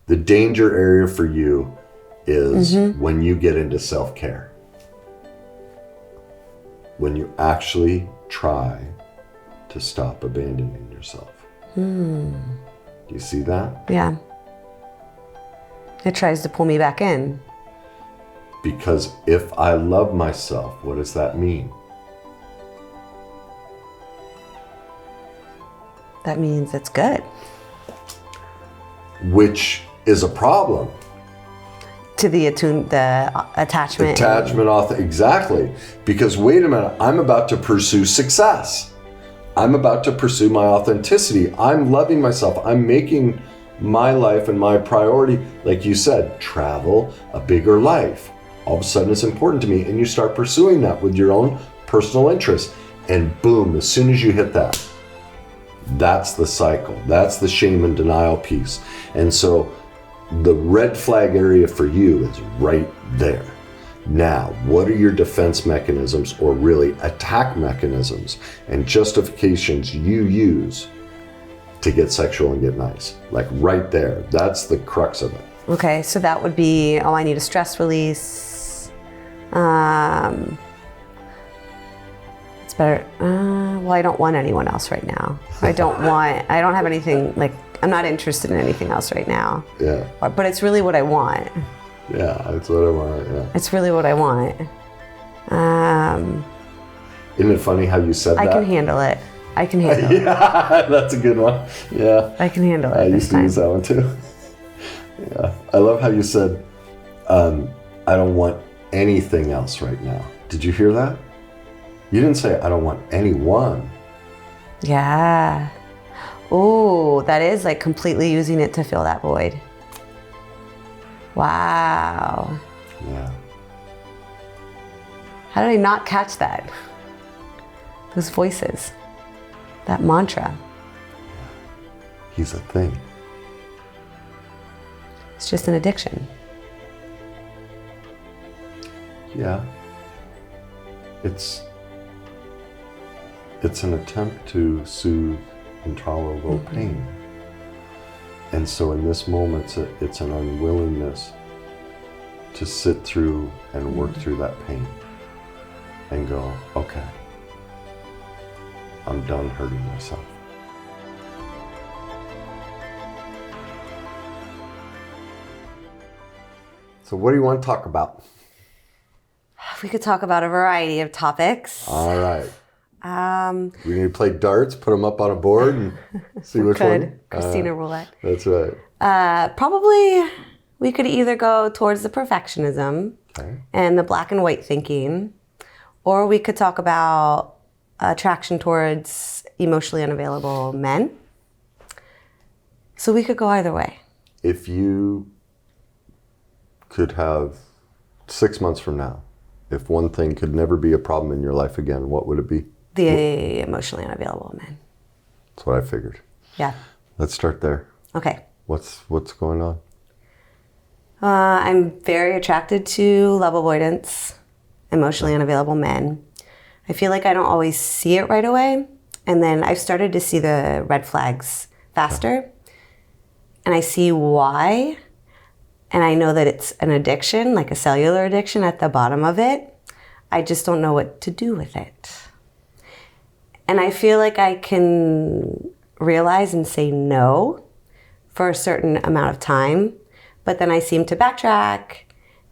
The danger area for you is when you get into self-care. When you actually try to stop abandoning yourself. Do you see that? Yeah. It tries to pull me back in. Because if I love myself, what does that mean? That means it's good. Which is a problem. To the attachment. Exactly. Because wait a minute, I'm about to pursue success. I'm about to pursue my authenticity. I'm loving myself. I'm making my life and my priority, like you said, travel, a bigger life. All of a sudden it's important to me, and you start pursuing that with your own personal interests. And boom, as soon as you hit that, that's the cycle. That's the shame and denial piece. And so the red flag area for you is right there. Now, what are your defense mechanisms, or really attack mechanisms and justifications you use to get sexual and get nice? Like right there. That's the crux of it. Okay, so that would be, I need a stress release. It's better. Well, I don't want anyone else right now. I don't have anything, like, I'm not interested in anything else right now. Yeah. But it's really what I want. Yeah, that's what I want, yeah. It's really what I want. Isn't it funny how you said that? I can handle it. Yeah, that's a good one. Yeah. I can handle it. I used to use that one too. Yeah. I love how you said, I don't want anything else right now. Did you hear that? You didn't say, I don't want anyone. Yeah. Oh, that is like completely using it to fill that void. Wow. Yeah. How did I not catch that? Those voices. That mantra. He's a thing. It's just an addiction. Yeah. It's an attempt to soothe intolerable pain. And so in this moment, it's an unwillingness to sit through and work through that pain and go, okay, I'm done hurting myself. So what do you want to talk about? We could talk about a variety of topics. All right. We need to play darts, put them up on a board and see which one. Christina roulette. That's right. Probably we could either go towards the perfectionism and the black and white thinking, or we could talk about attraction towards emotionally unavailable men. So we could go either way. If you could have 6 months from now, if one thing could never be a problem in your life again, what would it be? The emotionally unavailable men. That's what I figured. Yeah. Let's start there. Okay. What's going on? I'm very attracted to love avoidance, emotionally unavailable men. I feel like I don't always see it right away. And then I've started to see the red flags faster. And I see why. And I know that it's an addiction, like a cellular addiction at the bottom of it. I just don't know what to do with it. And I feel like I can realize and say no for a certain amount of time, but then I seem to backtrack,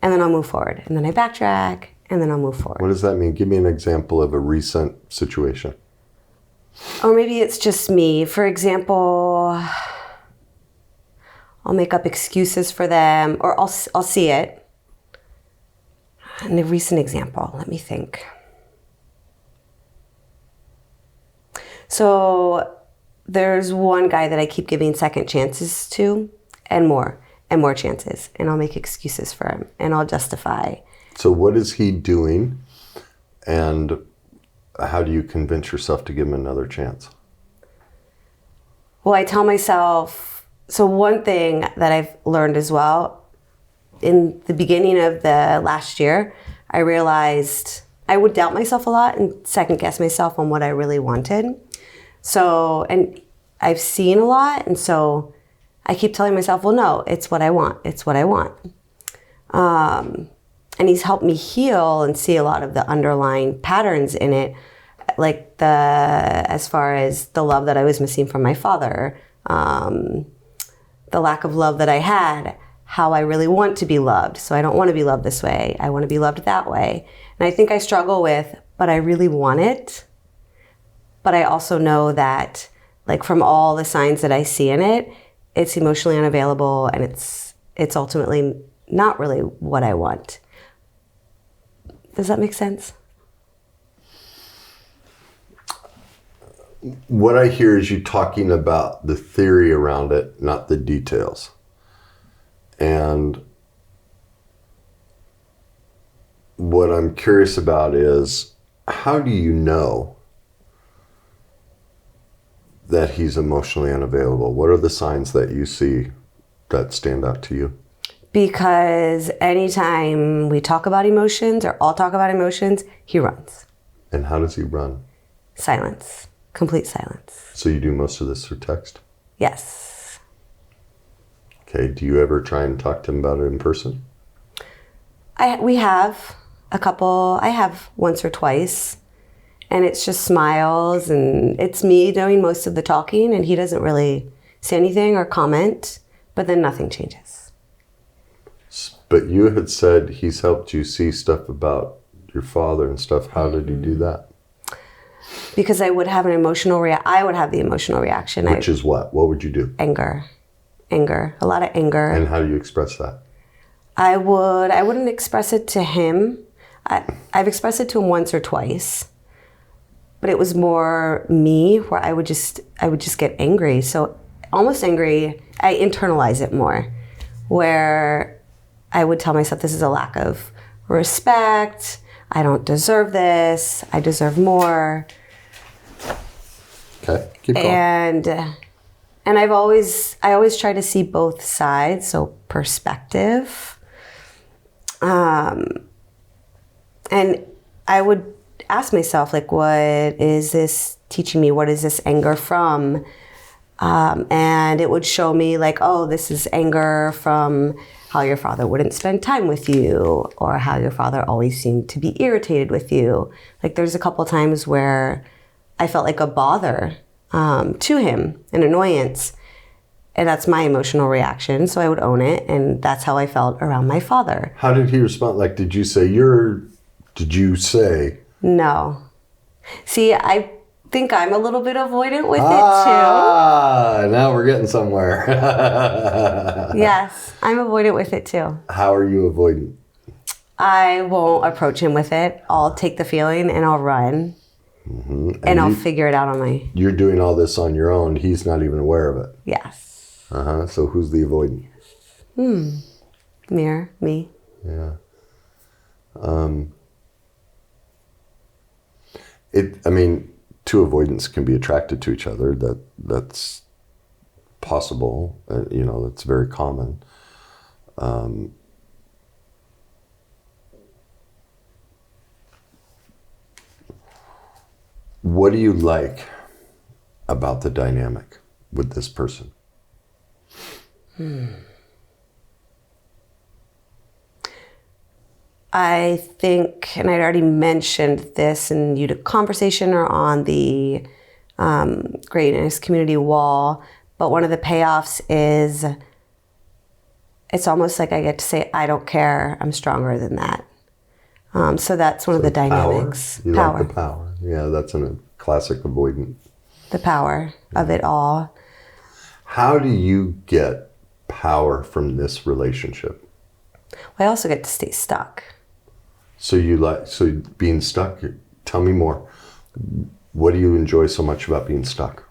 and then I'll move forward. And then I backtrack, and then I'll move forward. What does that mean? Give me an example of a recent situation. Or maybe it's just me. For example, I'll make up excuses for them, or I'll see it. And a recent example, let me think. So there's one guy that I keep giving second chances to, and more chances. And I'll make excuses for him, and I'll justify. So what is he doing, and how do you convince yourself to give him another chance? Well, I tell myself, so one thing that I've learned as well, in the beginning of the last year, I realized I would doubt myself a lot and second guess myself on what I really wanted. So, and I've seen a lot, and so I keep telling myself, well, no, it's what I want. It's what I want. And he's helped me heal and see a lot of the underlying patterns in it, like as far as the love that I was missing from my father, the lack of love that I had, how I really want to be loved. So I don't want to be loved this way. I want to be loved that way. And I think I struggle with, but I really want it. But I also know that, like, from all the signs that I see in it, it's emotionally unavailable, and it's ultimately not really what I want. Does that make sense? What I hear is you talking about the theory around it, not the details. And what I'm curious about is, how do you know that he's emotionally unavailable? What are the signs that you see that stand out to you? Because anytime we talk about emotions, or I'll talk about emotions, he runs. And how does he run? Silence. Complete silence. So you do most of this through text? Yes. Okay. Do you ever try and talk to him about it in person? We have a couple. I have once or twice. And it's just smiles, and it's me doing most of the talking, and he doesn't really say anything or comment, but then nothing changes. But you had said he's helped you see stuff about your father and stuff. How did he do that? Because I would have the emotional reaction. Which is what? What would you do? Anger. A lot of anger. And how do you express that? I wouldn't express it to him. I've expressed it to him once or twice. But it was more me, where I would just get angry. So almost angry, I internalize it more, where I would tell myself, this is a lack of respect. I don't deserve this. I deserve more. Okay, keep going. And I always try to see both sides, so perspective. And I would ask myself, like, what is this teaching me? What is this anger from? And it would show me, like, oh, this is anger from how your father wouldn't spend time with you, or how your father always seemed to be irritated with you. Like, there's a couple times where I felt like a bother to him, an annoyance. And that's my emotional reaction, so I would own it, and that's how I felt around my father. How did he respond? Like, did you say? No. See, I think I'm a little bit avoidant with it too. Now we're getting somewhere. Yes, I'm avoidant with it too. How are you avoidant? I won't approach him with it. I'll take the feeling and I'll run. Mm-hmm. And I'll figure it out on my... You're doing all this on your own. He's not even aware of it. Yes. So who's the avoidant? Me. Yeah. Two avoidants can be attracted to each other. That's possible. That's very common. What do you like about the dynamic with this person? I think, and I'd already mentioned this in either conversation or on the greatness community wall, but one of the payoffs is it's almost like I get to say, I don't care, I'm stronger than that. So that's one of the dynamics. Power. You like the power. Yeah, that's a classic avoidant. The power of it all. How do you get power from this relationship? Well, I also get to stay stuck. So being stuck, tell me more. What do you enjoy so much about being stuck?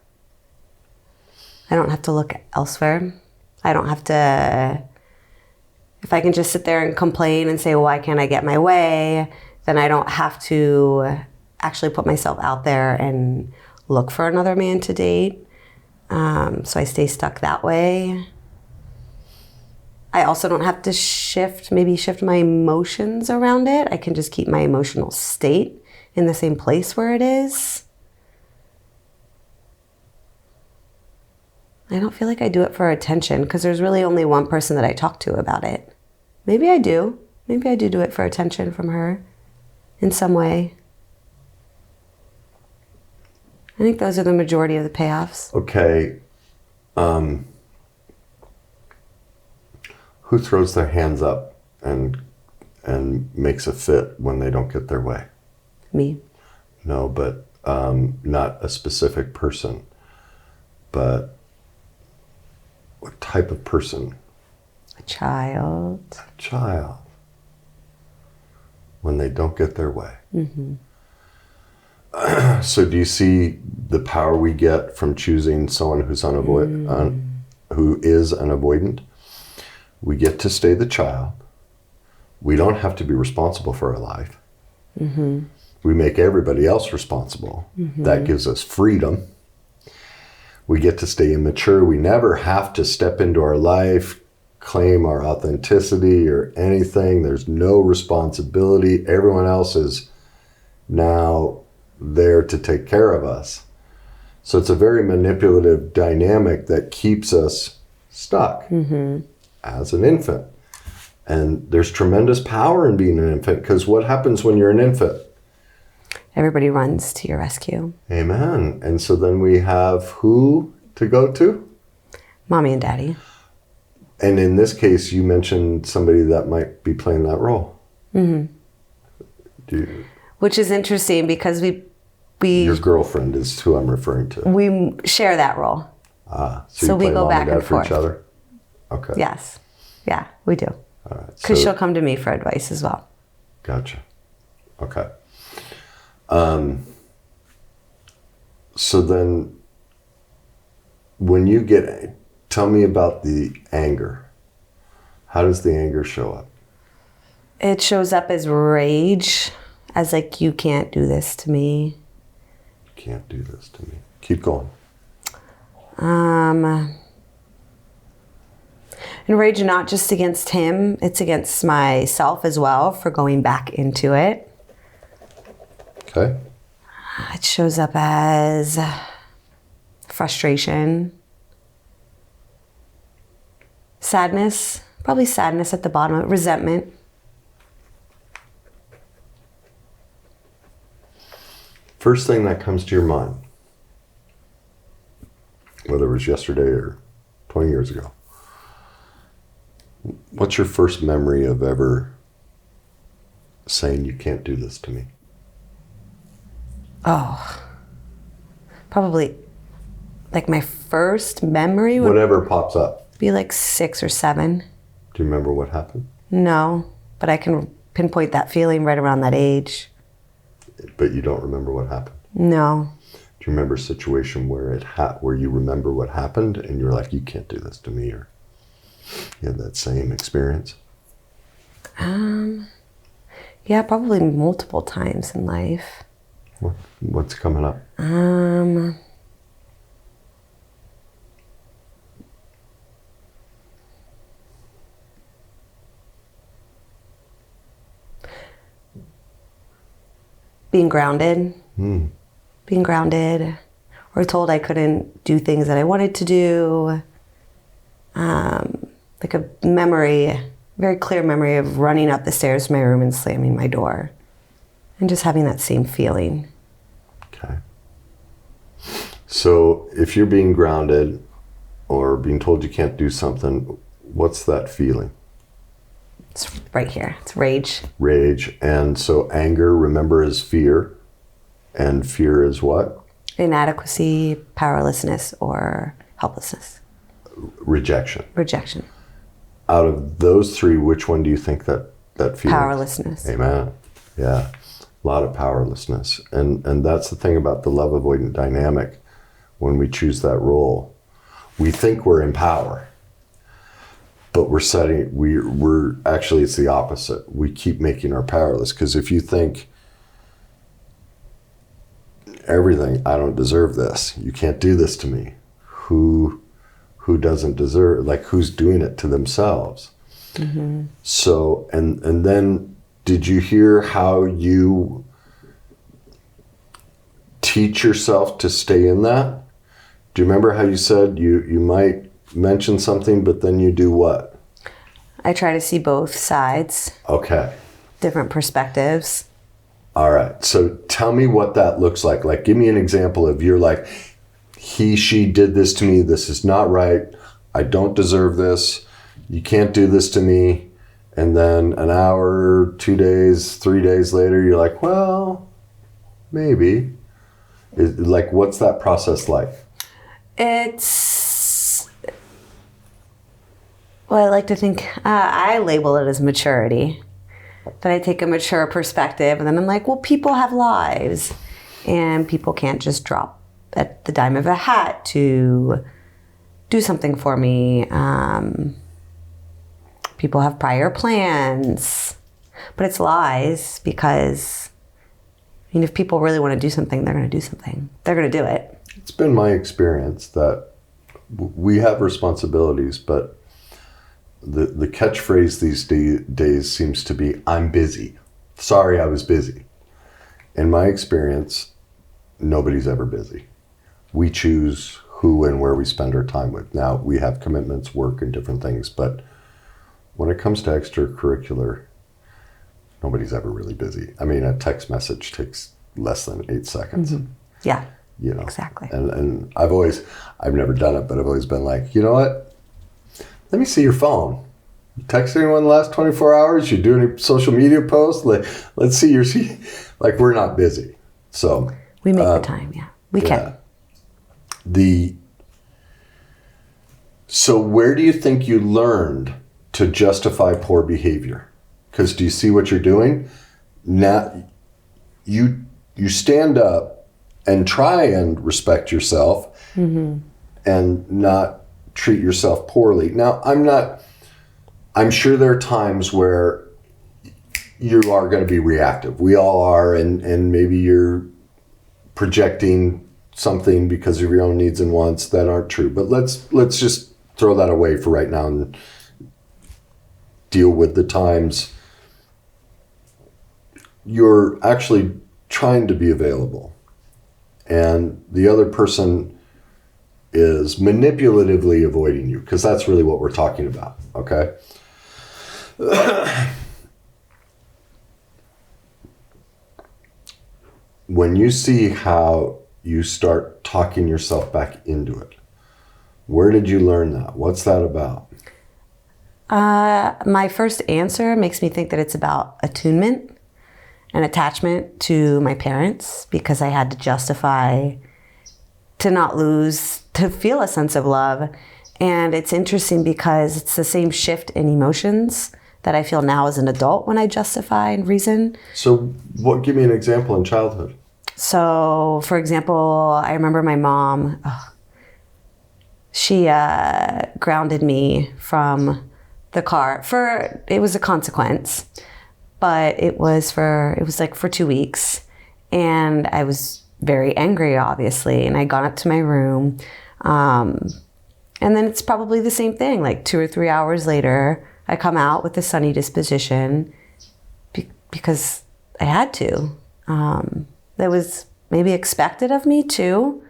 I don't have to look elsewhere. I don't have to, if I can just sit there and complain and say, why can't I get my way? Then I don't have to actually put myself out there and look for another man to date. So I stay stuck that way. I also don't have to shift my emotions around it. I can just keep my emotional state in the same place where it is. I don't feel like I do it for attention because there's really only one person that I talk to about it. Maybe I do. Maybe I do it for attention from her in some way. I think those are the majority of the payoffs. Okay. Who throws their hands up and makes a fit when they don't get their way? Me. No, but not a specific person. But what type of person? A child. A child. When they don't get their way. Mm-hmm. So do you see the power we get from choosing someone who's who is an avoidant? We get to stay the child. We don't have to be responsible for our life. Mm-hmm. We make everybody else responsible. Mm-hmm. That gives us freedom. We get to stay immature. We never have to step into our life, claim our authenticity or anything. There's no responsibility. Everyone else is now there to take care of us. So it's a very manipulative dynamic that keeps us stuck as an infant. And there's tremendous power in being an infant, because what happens when you're an infant? Everybody runs to your rescue. Amen. And so then we have who to go to? Mommy and Daddy. And in this case, you mentioned somebody that might be playing that role. Mm-hmm. Which is interesting because we your girlfriend is who I'm referring to. We share that role. So we go back and forth for each other? Okay. Yes. Yeah, we do. All right. Because she'll come to me for advice as well. Gotcha. Okay. So then when you tell me about the anger. How does the anger show up? It shows up as rage, as like, you can't do this to me. You can't do this to me. Keep going. And rage not just against him, it's against myself as well for going back into it. Okay. It shows up as frustration, sadness, probably sadness at the bottom of it, resentment. First thing that comes to your mind, whether it was yesterday or 20 years ago, what's your first memory of ever saying you can't do this to me? Oh, probably like my first memory would Whatever pops up. be like 6 or 7. Do you remember what happened? No, but I can pinpoint that feeling right around that age. But you don't remember what happened? No. Do you remember a situation where where you remember what happened and you're like, you can't do this to me, or you had that same experience? Yeah, probably multiple times in life. What's coming up? Being grounded. Being grounded, or told I couldn't do things that I wanted to do. Like a memory, very clear memory of running up the stairs to my room and slamming my door. And just having that same feeling. Okay. So if you're being grounded or being told you can't do something, what's that feeling? It's right here. It's rage. Rage. And so anger, remember, is fear. And fear is what? Inadequacy, powerlessness, or helplessness. Rejection. Rejection. Out of those three, which one do you think that feeling? Powerlessness. Amen. Yeah. A lot of powerlessness. And that's the thing about the love avoidant dynamic. When we choose that role, we think we're in power. But we're actually, it's the opposite. We keep making our powerless. Because if you think everything, I don't deserve this, you can't do this to me, who doesn't deserve, like, who's doing it to themselves? Mm-hmm. So, and then did you hear how you teach yourself to stay in that? Do you remember how you said you might mention something, but then you do what? I try to see both sides. Okay. Different perspectives. All right. So tell me what that looks like. Like, give me an example of you're like, he, she did this to me. This is not right. I don't deserve this. You can't do this to me. And then an hour, 2 days, 3 days later, you're like, well, maybe. Like, what's that process like? Well, I like to think, I label it as maturity. That I take a mature perspective, and then I'm like, well, people have lives. And people can't just drop at the dime of a hat to do something for me. People have prior plans. But it's lies because, I mean, if people really want to do something, they're going to do something. They're going to do it. It's been my experience that we have responsibilities, but the catchphrase these days seems to be, I'm busy. Sorry, I was busy. In my experience, nobody's ever busy. We choose who and where we spend our time with. Now, we have commitments, work, and different things, but when it comes to extracurricular, nobody's ever really busy. I mean, a text message takes less than 8 seconds. Mm-hmm. Yeah, you know, exactly. And I've never done it, but I've always been like, you know what? Let me see your phone. You text anyone the last 24 hours? You do any social media posts? Let's see your, like, we're not busy. So we make the time, yeah. We can. So where do you think you learned to justify poor behavior? Because do you see what you're doing? Now, you stand up and try and respect yourself and not treat yourself poorly. Now, I'm sure there are times where you are going to be reactive. We all are, and maybe you're projecting something because of your own needs and wants that aren't true. But let's just throw that away for right now and deal with the times you're actually trying to be available and the other person is manipulatively avoiding you, because that's really what we're talking about, okay? When you see how you start talking yourself back into it, where did you learn that? What's that about? My first answer makes me think that it's about attunement and attachment to my parents, because I had to justify to not lose, to feel a sense of love. And it's interesting because it's the same shift in emotions that I feel now as an adult when I justify and reason. So give me an example in childhood. So, for example, I remember my mom, she grounded me from the car it was a consequence, but it was like for 2 weeks. And I was very angry, obviously, and I got up to my room. And then it's probably the same thing, like 2 or 3 hours later, I come out with a sunny disposition because I had to. That was maybe expected of me too.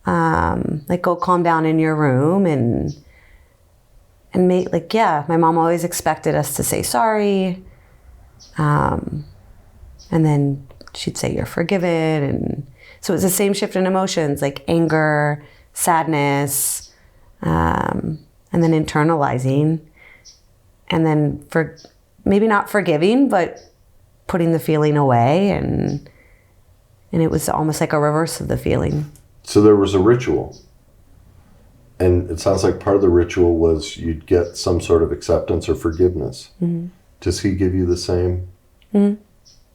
Like, go calm down in your room and my mom always expected us to say sorry. And then she'd say, you're forgiven. And so it's the same shift in emotions, like anger, sadness, and then internalizing. And then maybe not forgiving, but putting the feeling away. And it was almost like a reverse of the feeling. So there was a ritual. And it sounds like part of the ritual was you'd get some sort of acceptance or forgiveness. Mm-hmm. Does he give you the same? Mm-hmm.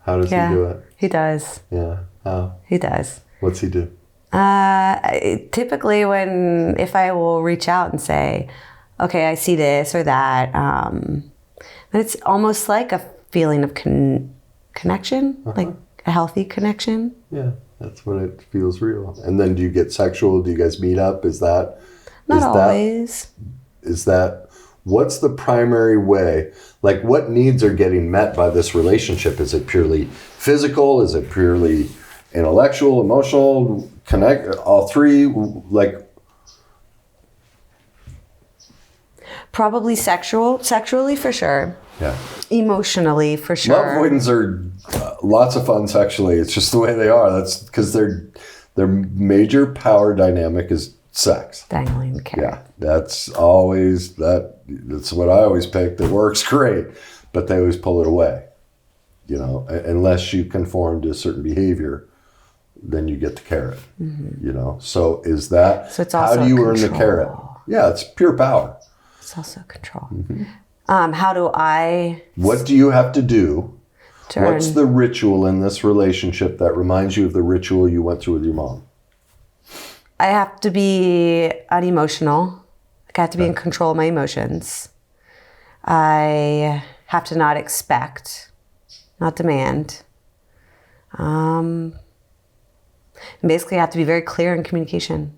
How does he do it? He does. Yeah. How? He does. What's he do? Typically if I will reach out and say, okay, I see this or that, but it's almost like a feeling of connection, like a healthy connection. Yeah, that's when it feels real. And then do you get sexual? Do you guys meet up? Not always. What's the primary way? Like, what needs are getting met by this relationship? Is it purely physical? Is it purely intellectual, emotional, all three? Like, Probably sexually for sure. Yeah. Emotionally for sure. Love avoidance are lots of fun sexually. It's just the way they are. That's because their major power dynamic is sex. Dangling the carrot. Yeah, that's what I always pick. That works great, but they always pull it away. You know, unless you conform to a certain behavior, then you get the carrot. Mm-hmm. You know, so is that? So it's also how do you control. earn the carrot? Yeah, it's pure power. It's also control. Mm-hmm. How do I? What do you have to do? What's Earn? the ritual in this relationship that reminds you of the ritual you went through with your mom? I have to be unemotional. I have to be in control of my emotions. I have to not expect, not demand. And basically, I have to be very clear in communication,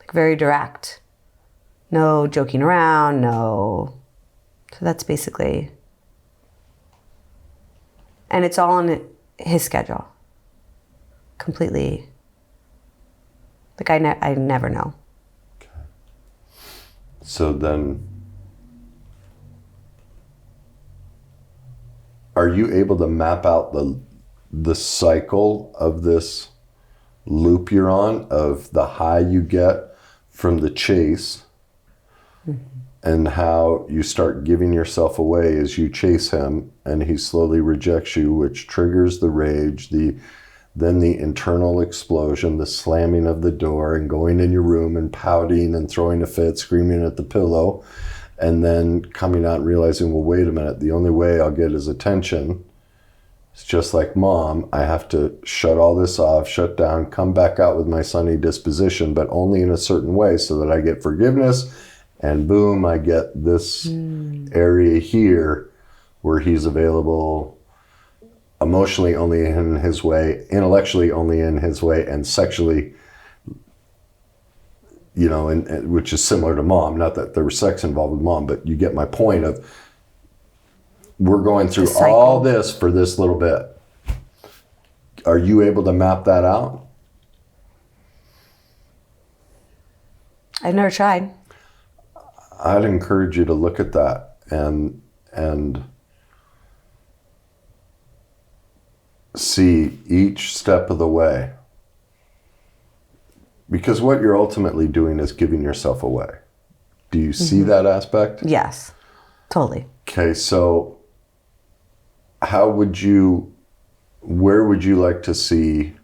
like very direct. No joking around, no. So that's basically, and it's all on his schedule. Completely. Like I never know. Okay. So then, are you able to map out the cycle of this loop you're on, of the high you get from the chase, mm-hmm. and how you start giving yourself away as you chase him and he slowly rejects you, which triggers the rage, then the internal explosion, the slamming of the door and going in your room and pouting and throwing a fit, screaming at the pillow, and then coming out and realizing, well, wait a minute, the only way I'll get his attention is just like mom. I have to shut all this off, shut down, come back out with my sunny disposition, but only in a certain way so that I get forgiveness, and boom, I get this area here where he's available emotionally only in his way, intellectually only in his way, and sexually, you know, and which is similar to mom. Not that there was sex involved with mom, but you get my point of we're going through all this for this little bit. Are you able to map that out? I've never tried. I'd encourage you to look at that and see each step of the way. Because what you're ultimately doing is giving yourself away. Do you see that aspect? Yes, totally. Okay, so where would you like to see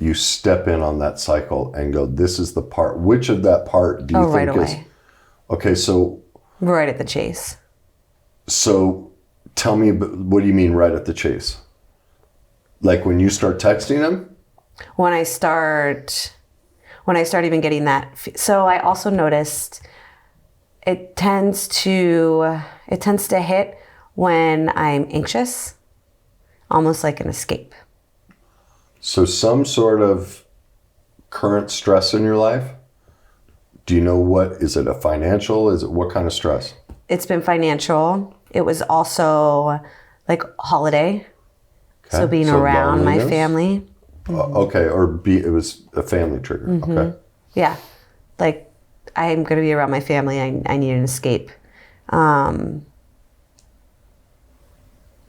you step in on that cycle and go, this is the part, which of that part do you think right is... away. Okay, so... Right at the chase. So tell me, what do you mean right at the chase? Like when you start texting him? When I start even getting that. So I also noticed it tends to hit when I'm anxious, almost like an escape. So some sort of current stress in your life? Do you know what, is it a financial? Is it what kind of stress? It's been financial. It was also like holiday. Okay. So being around my family. Okay, it was a family trigger. Mm-hmm. Okay. Yeah. Like I'm going to be around my family. I need an escape.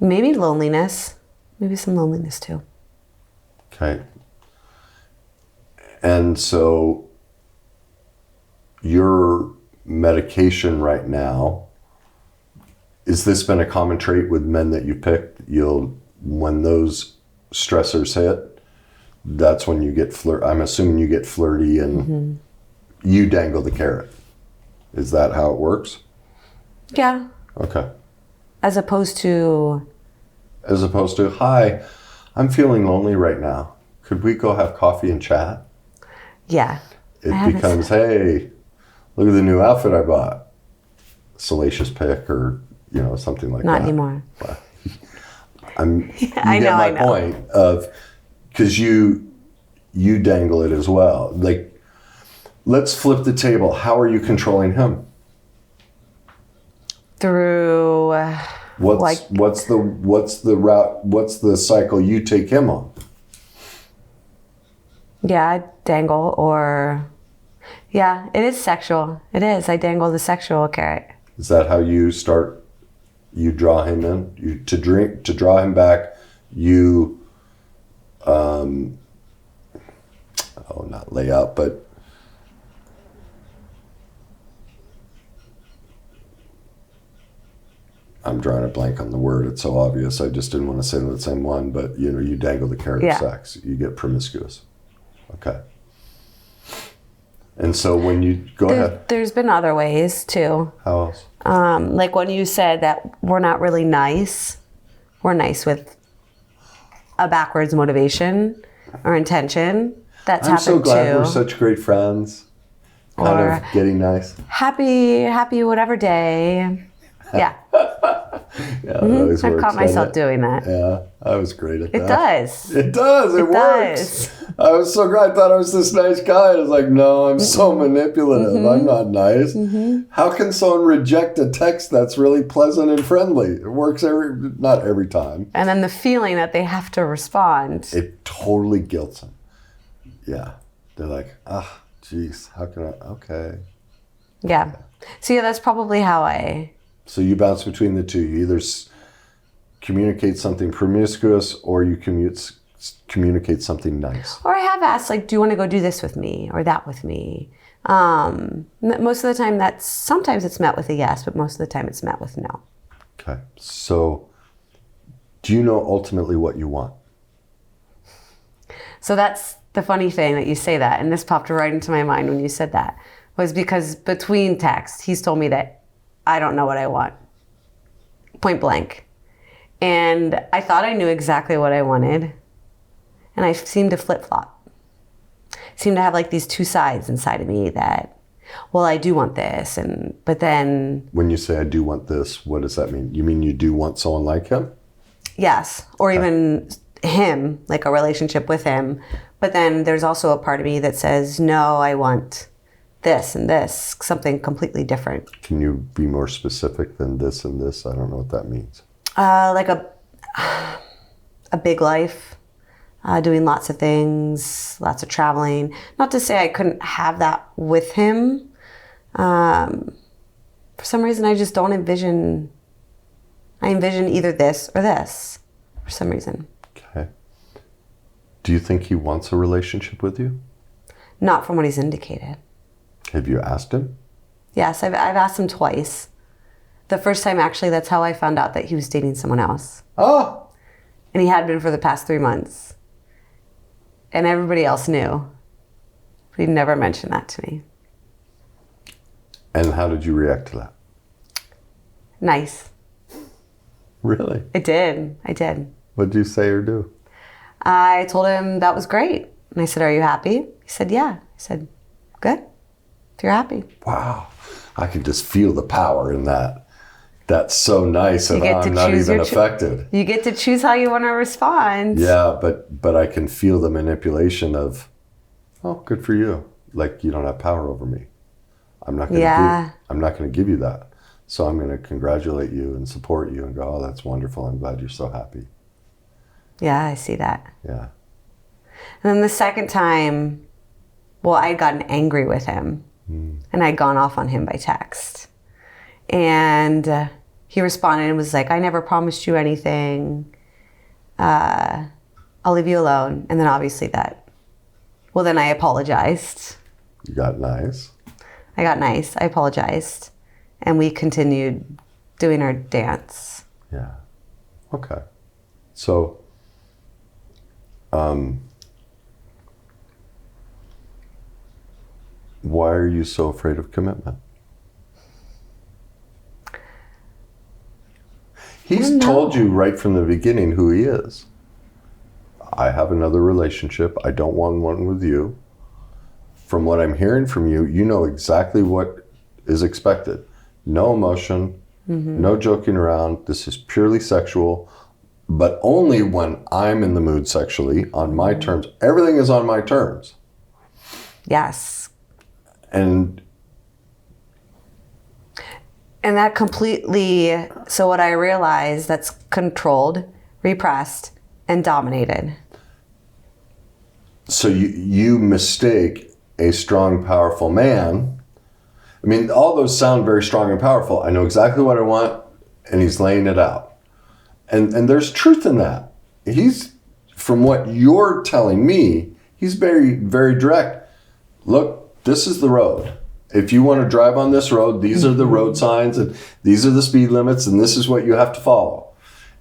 Maybe loneliness. Maybe some loneliness too. Okay. And so your medication right now, has this been a common trait with men that you picked? When those stressors hit, that's when you get I'm assuming you get flirty and you dangle the carrot. Is that how it works? Yeah. Okay. As opposed to, hi, I'm feeling lonely right now. Could we go have coffee and chat? Yeah. It becomes, hey, look at the new outfit I bought. Salacious pic or, something like that. Not anymore. But you get my point of, because you dangle it as well. Like, let's flip the table. How are you controlling him? Through what's the route? What's the cycle you take him on? Yeah, dangle or Yeah, it is sexual. It is. I dangle the sexual carrot. Is that how you draw him in? To draw him back, you, not lay out, but I'm drawing a blank on the word. It's so obvious. I just didn't want to say the same one, but you dangle the carrot of sex. You get promiscuous. Okay. And so when you go ahead. There's been other ways too. How else? Like when you said that we're not really nice. We're nice with a backwards motivation or intention. That's happened too. I'm so glad we're such great friends. Kind of getting nice. Happy whatever day. Yeah. Mm-hmm. I've caught myself doing that. Yeah, I was great at that. It does. It does. It works. I was so great. I thought I was this nice guy. I was like, no, I'm so manipulative. I'm not nice. How can someone reject a text that's really pleasant and friendly? It works not every time. And then the feeling that they have to respond. It totally guilts them. Yeah. They're like, geez, how can I? Okay. Yeah. So yeah, that's probably how I... So you bounce between the two. You either communicate something promiscuous or you communicate something nice. Or I have asked, like, do you want to go do this with me or that with me? Most of the time, sometimes it's met with a yes, but most of the time it's met with no. Okay. So do you know ultimately what you want? So that's the funny thing that you say that, and this popped right into my mind when you said that, was because between texts, he's told me that I don't know what I want. Point blank. And I thought I knew exactly what I wanted. And I seemed to flip-flop. Seemed to have like these two sides inside of me that, well, I do want this. But then... When you say I do want this, what does that mean? You mean you do want someone like him? Yes. Or even him, like a relationship with him. But then there's also a part of me that says, no, I want this and this, something completely different. Can you be more specific than this and this? I don't know what that means. Like a big life, doing lots of things, lots of traveling. Not to say I couldn't have that with him. For some reason, I just don't envision. I envision either this or this, for some reason. Okay. Do you think he wants a relationship with you? Not from what he's indicated. Have you asked him? Yes, I've asked him twice. The first time, actually, that's how I found out that he was dating someone else. Oh! And he had been for the past 3 months. And everybody else knew. But he never mentioned that to me. And how did you react to that? Nice. Really? I did. What did you say or do? I told him that was great. And I said, are you happy? He said, yeah. I said, good. If you're happy. Wow. I can just feel the power in that. That's so nice, and I'm not even affected. You get to choose how you want to respond. Yeah, but I can feel the manipulation of, oh, good for you. Like, you don't have power over me. I'm not going to give you that. So I'm going to congratulate you and support you and go, oh, that's wonderful. I'm glad you're so happy. Yeah, I see that. Yeah. And then the second time, well, I'd gotten angry with him. And I'd gone off on him by text. And he responded and was like, I never promised you anything. I'll leave you alone. And then obviously then I apologized. You got nice. I got nice. I apologized. And we continued doing our dance. Yeah. Okay. So, why are you so afraid of commitment? He's told you right from the beginning who he is. I have another relationship. I don't want one with you. From what I'm hearing from you, you know exactly what is expected. No emotion, no joking around. This is purely sexual, but only when I'm in the mood sexually, on my terms. Everything is on my terms. Yes. And that completely, so what I realized, that's controlled, repressed, and dominated. So you mistake a strong, powerful man, I mean, all those sound very strong and powerful. I know exactly what I want, and he's laying it out. And there's truth in that. He's, from what you're telling me, he's very, very direct. Look, this is the road. If you want to drive on this road, these are the road signs, and these are the speed limits, and this is what you have to follow.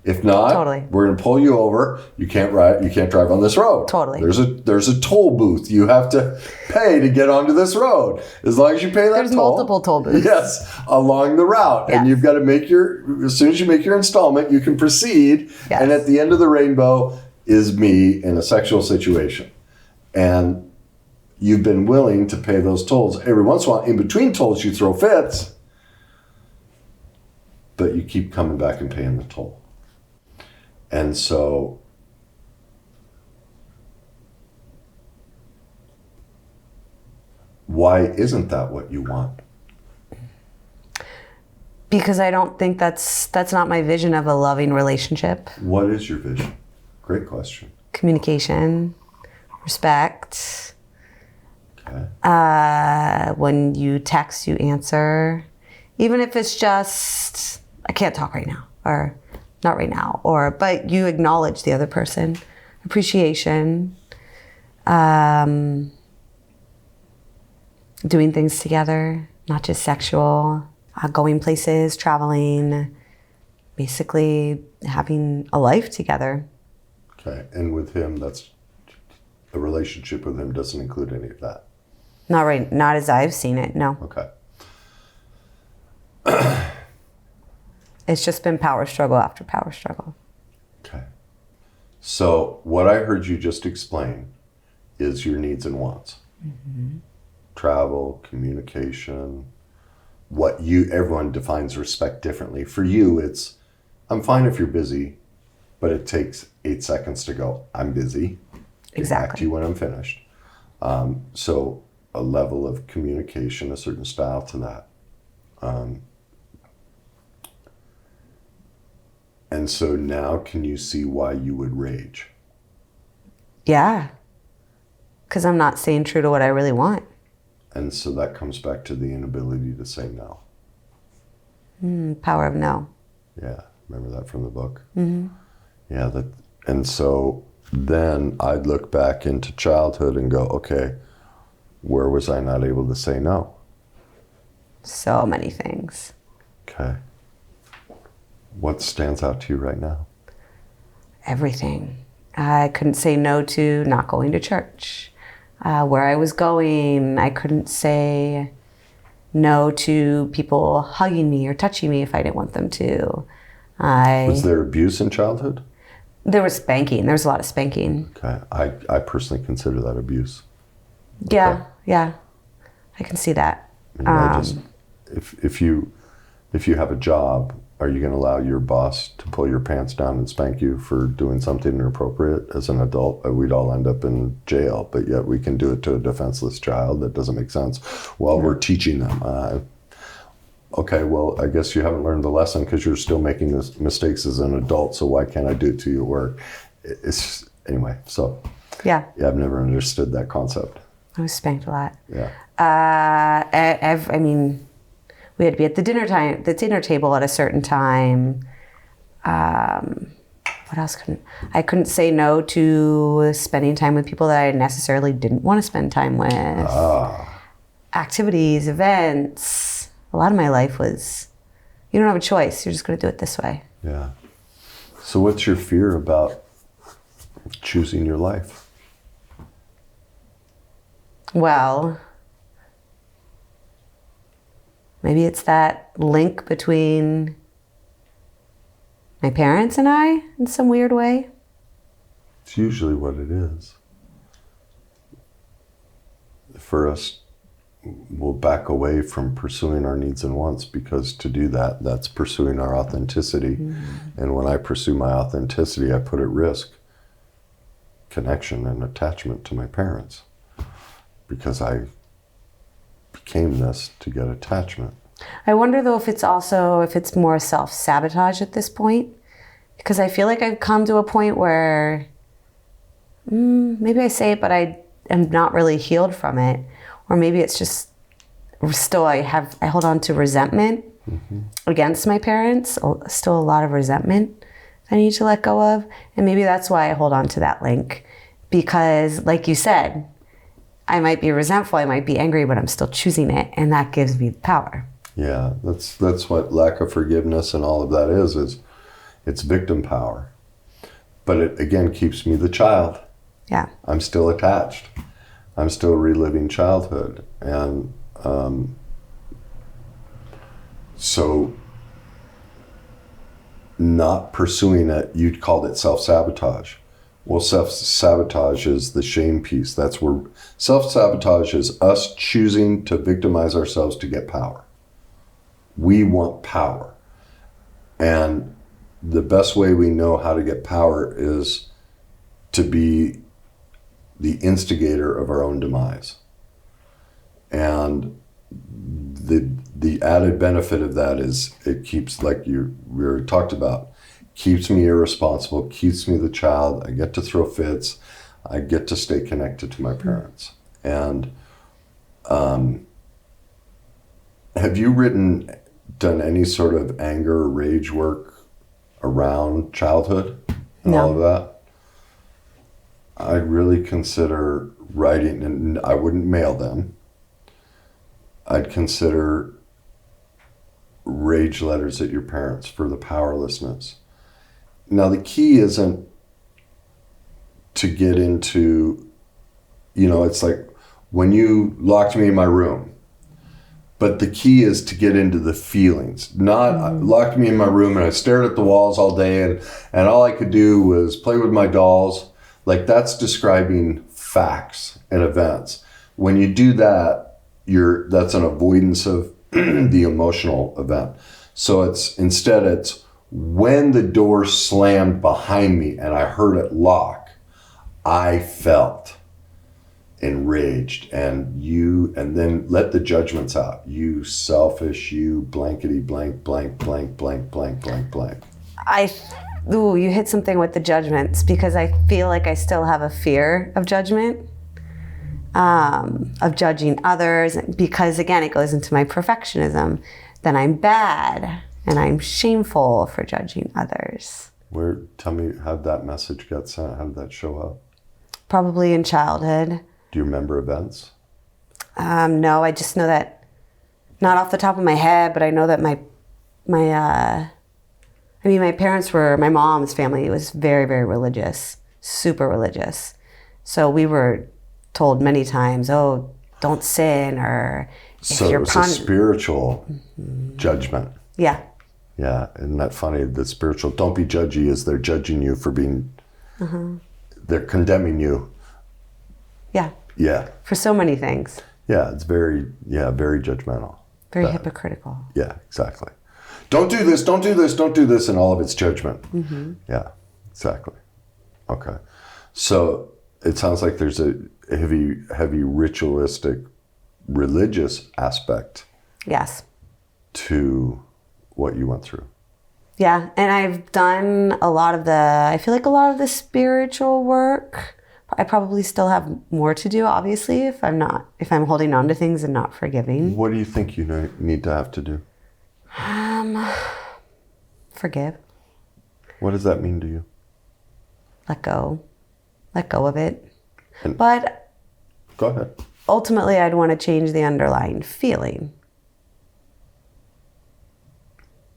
If not, Totally. we're going to pull you over. You can't drive on this road. Totally. There's a toll booth you have to pay to get onto this road. As long as you pay that There's toll. multiple toll booths. Yes, along the route. Yes. And you've got to as soon as you make your installment, you can proceed. Yes. And at the end of the rainbow is me in a sexual situation. And you've been willing to pay those tolls. Every once in a while, in between tolls, you throw fits. But you keep coming back and paying the toll. And so why isn't that what you want? Because I don't think that's not my vision of a loving relationship. What is your vision? Great question. Communication, respect. Okay. When you text, you answer. Even if it's just, I can't talk right now, or not right now, but you acknowledge the other person. Appreciation. Doing things together, not just sexual. Going places, traveling, basically having a life together. Okay. And with him, that's a relationship with him doesn't include any of that. Not as I've seen it, no. Okay. It's just been power struggle after power struggle. Okay. So what I heard you just explain is your needs and wants. Mm-hmm. Travel, communication, everyone defines respect differently. For you, it's, I'm fine if you're busy, but it takes 8 seconds to go, I'm busy. Get back to you when I'm finished. So a level of communication, a certain style to that. And so now can you see why you would rage? Yeah. Because I'm not staying true to what I really want. And so that comes back to the inability to say no. Power of no. Yeah, remember that from the book? Mm-hmm. Yeah, and so then I'd look back into childhood and go, okay, where was I not able to say no? So many things. Okay. What stands out to you right now? Everything. I couldn't say no to not going to church. Where I was going, I couldn't say no to people hugging me or touching me if I didn't want them to. Was there abuse in childhood? There was spanking. There was a lot of spanking. Okay. I personally consider that abuse. Yeah, Okay. yeah. I can see that. If you have a job, are you going to allow your boss to pull your pants down and spank you for doing something inappropriate? As an adult, we'd all end up in jail, but yet we can do it to a defenseless child. That doesn't make sense. Well, we're teaching them. Okay, well, I guess you haven't learned the lesson because you're still making mistakes as an adult, so why can't I do it to you at work? Anyway, so Yeah, I've never understood that concept. I was spanked a lot. Yeah. I mean, we had to be at the dinner table at a certain time. What else I couldn't say no to spending time with people that I necessarily didn't want to spend time with. Activities, events. A lot of my life was, you don't have a choice. You're just going to do it this way. Yeah. So what's your fear about choosing your life? Well, maybe it's that link between my parents and I in some weird way. It's usually what it is. For us, we'll back away from pursuing our needs and wants because to do that, that's pursuing our authenticity. Mm-hmm. And when I pursue my authenticity, I put at risk connection and attachment to my parents because I became this to get attachment. I wonder though if it's more self-sabotage at this point, because I feel like I've come to a point where maybe I say it, but am not really healed from it. Or maybe it's just still I hold on to resentment against my parents, still a lot of resentment I need to let go of. And maybe that's why I hold on to that link. Because like you said, I might be resentful, I might be angry, but I'm still choosing it. And that gives me power. Yeah, that's what lack of forgiveness and all of that is it's victim power. But it, again, keeps me the child. Yeah. I'm still attached. I'm still reliving childhood. And so not pursuing it, you'd called it self-sabotage. Well, self-sabotage is the shame piece. That's where self-sabotage is us choosing to victimize ourselves to get power. We want power. And the best way we know how to get power is to be the instigator of our own demise. And the added benefit of that is it keeps, like we already talked about, keeps me irresponsible, keeps me the child. I get to throw fits. I get to stay connected to my parents. And have you done any sort of anger or rage work around childhood and all of that? I really consider writing, and I wouldn't mail them. I'd consider rage letters at your parents for the powerlessness. Now, the key isn't to get into, it's like when you locked me in my room, but the key is to get into the feelings, not locked me in my room and I stared at the walls all day and all I could do was play with my dolls. Like, that's describing facts and events. When you do that, that's an avoidance of the emotional event. So it's when the door slammed behind me and I heard it lock, I felt enraged, and then let the judgments out. You selfish, you blankety blank, blank, blank, blank, blank, blank, blank. You hit something with the judgments, because I feel like I still have a fear of judgment, of judging others, because again, it goes into my perfectionism. Then I'm bad and I'm shameful for judging others. Tell me how that message got sent. How did that show up? Probably in childhood. Do you remember events? No, I just know that, not off the top of my head, but I know that my parents my mom's family was very, very religious, super religious. So we were told many times, oh, don't sin, or so it was a spiritual judgment. Yeah. Yeah, isn't that funny? The spiritual, don't be judgy, is they're judging you for being, they're condemning you. Yeah. Yeah. For so many things. Yeah, it's very judgmental. Very hypocritical. Yeah, exactly. Don't do this, don't do this, don't do this, and all of its judgment. Yeah, exactly. Okay. So it sounds like there's a heavy ritualistic, religious aspect. Yes. To what you went through. Yeah, and I've done I feel like a lot of the spiritual work. I probably still have more to do, obviously, if I'm holding on to things and not forgiving. What do you think you need to have to do? Forgive. What does that mean to you? Let go of it. But go ahead. Ultimately, I'd want to change the underlying feeling.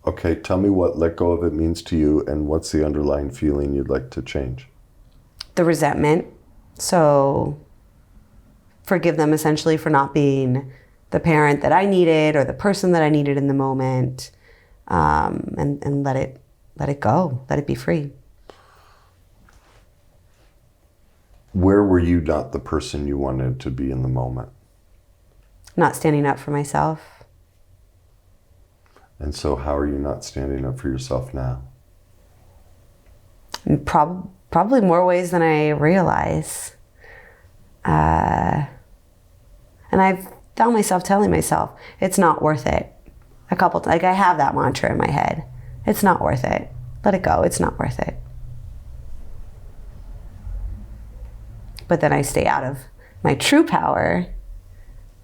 Okay, tell me what let go of it means to you, and what's the underlying feeling you'd like to change? The resentment. So forgive them essentially for not being the parent that I needed or the person that I needed in the moment, and let it go, let it be free. Where were you not the person you wanted to be in the moment? Not standing up for myself. And so how are you not standing up for yourself now? Probably more ways than I realize. And I've found myself telling myself, it's not worth it. I have that mantra in my head. It's not worth it. Let it go. It's not worth it. But then I stay out of my true power,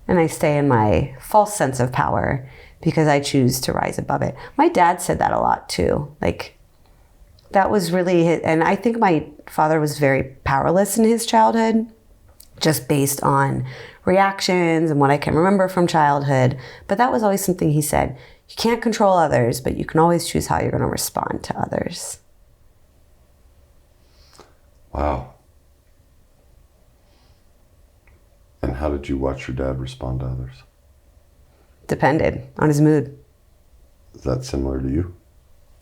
and I stay in my false sense of power because I choose to rise above it. My dad said that a lot too. Like, that was really and I think my father was very powerless in his childhood, just based on reactions and what I can remember from childhood. But that was always something he said. You can't control others, but you can always choose how you're going to respond to others. Wow. And how did you watch your dad respond to others? Depended on his mood. Is that similar to you?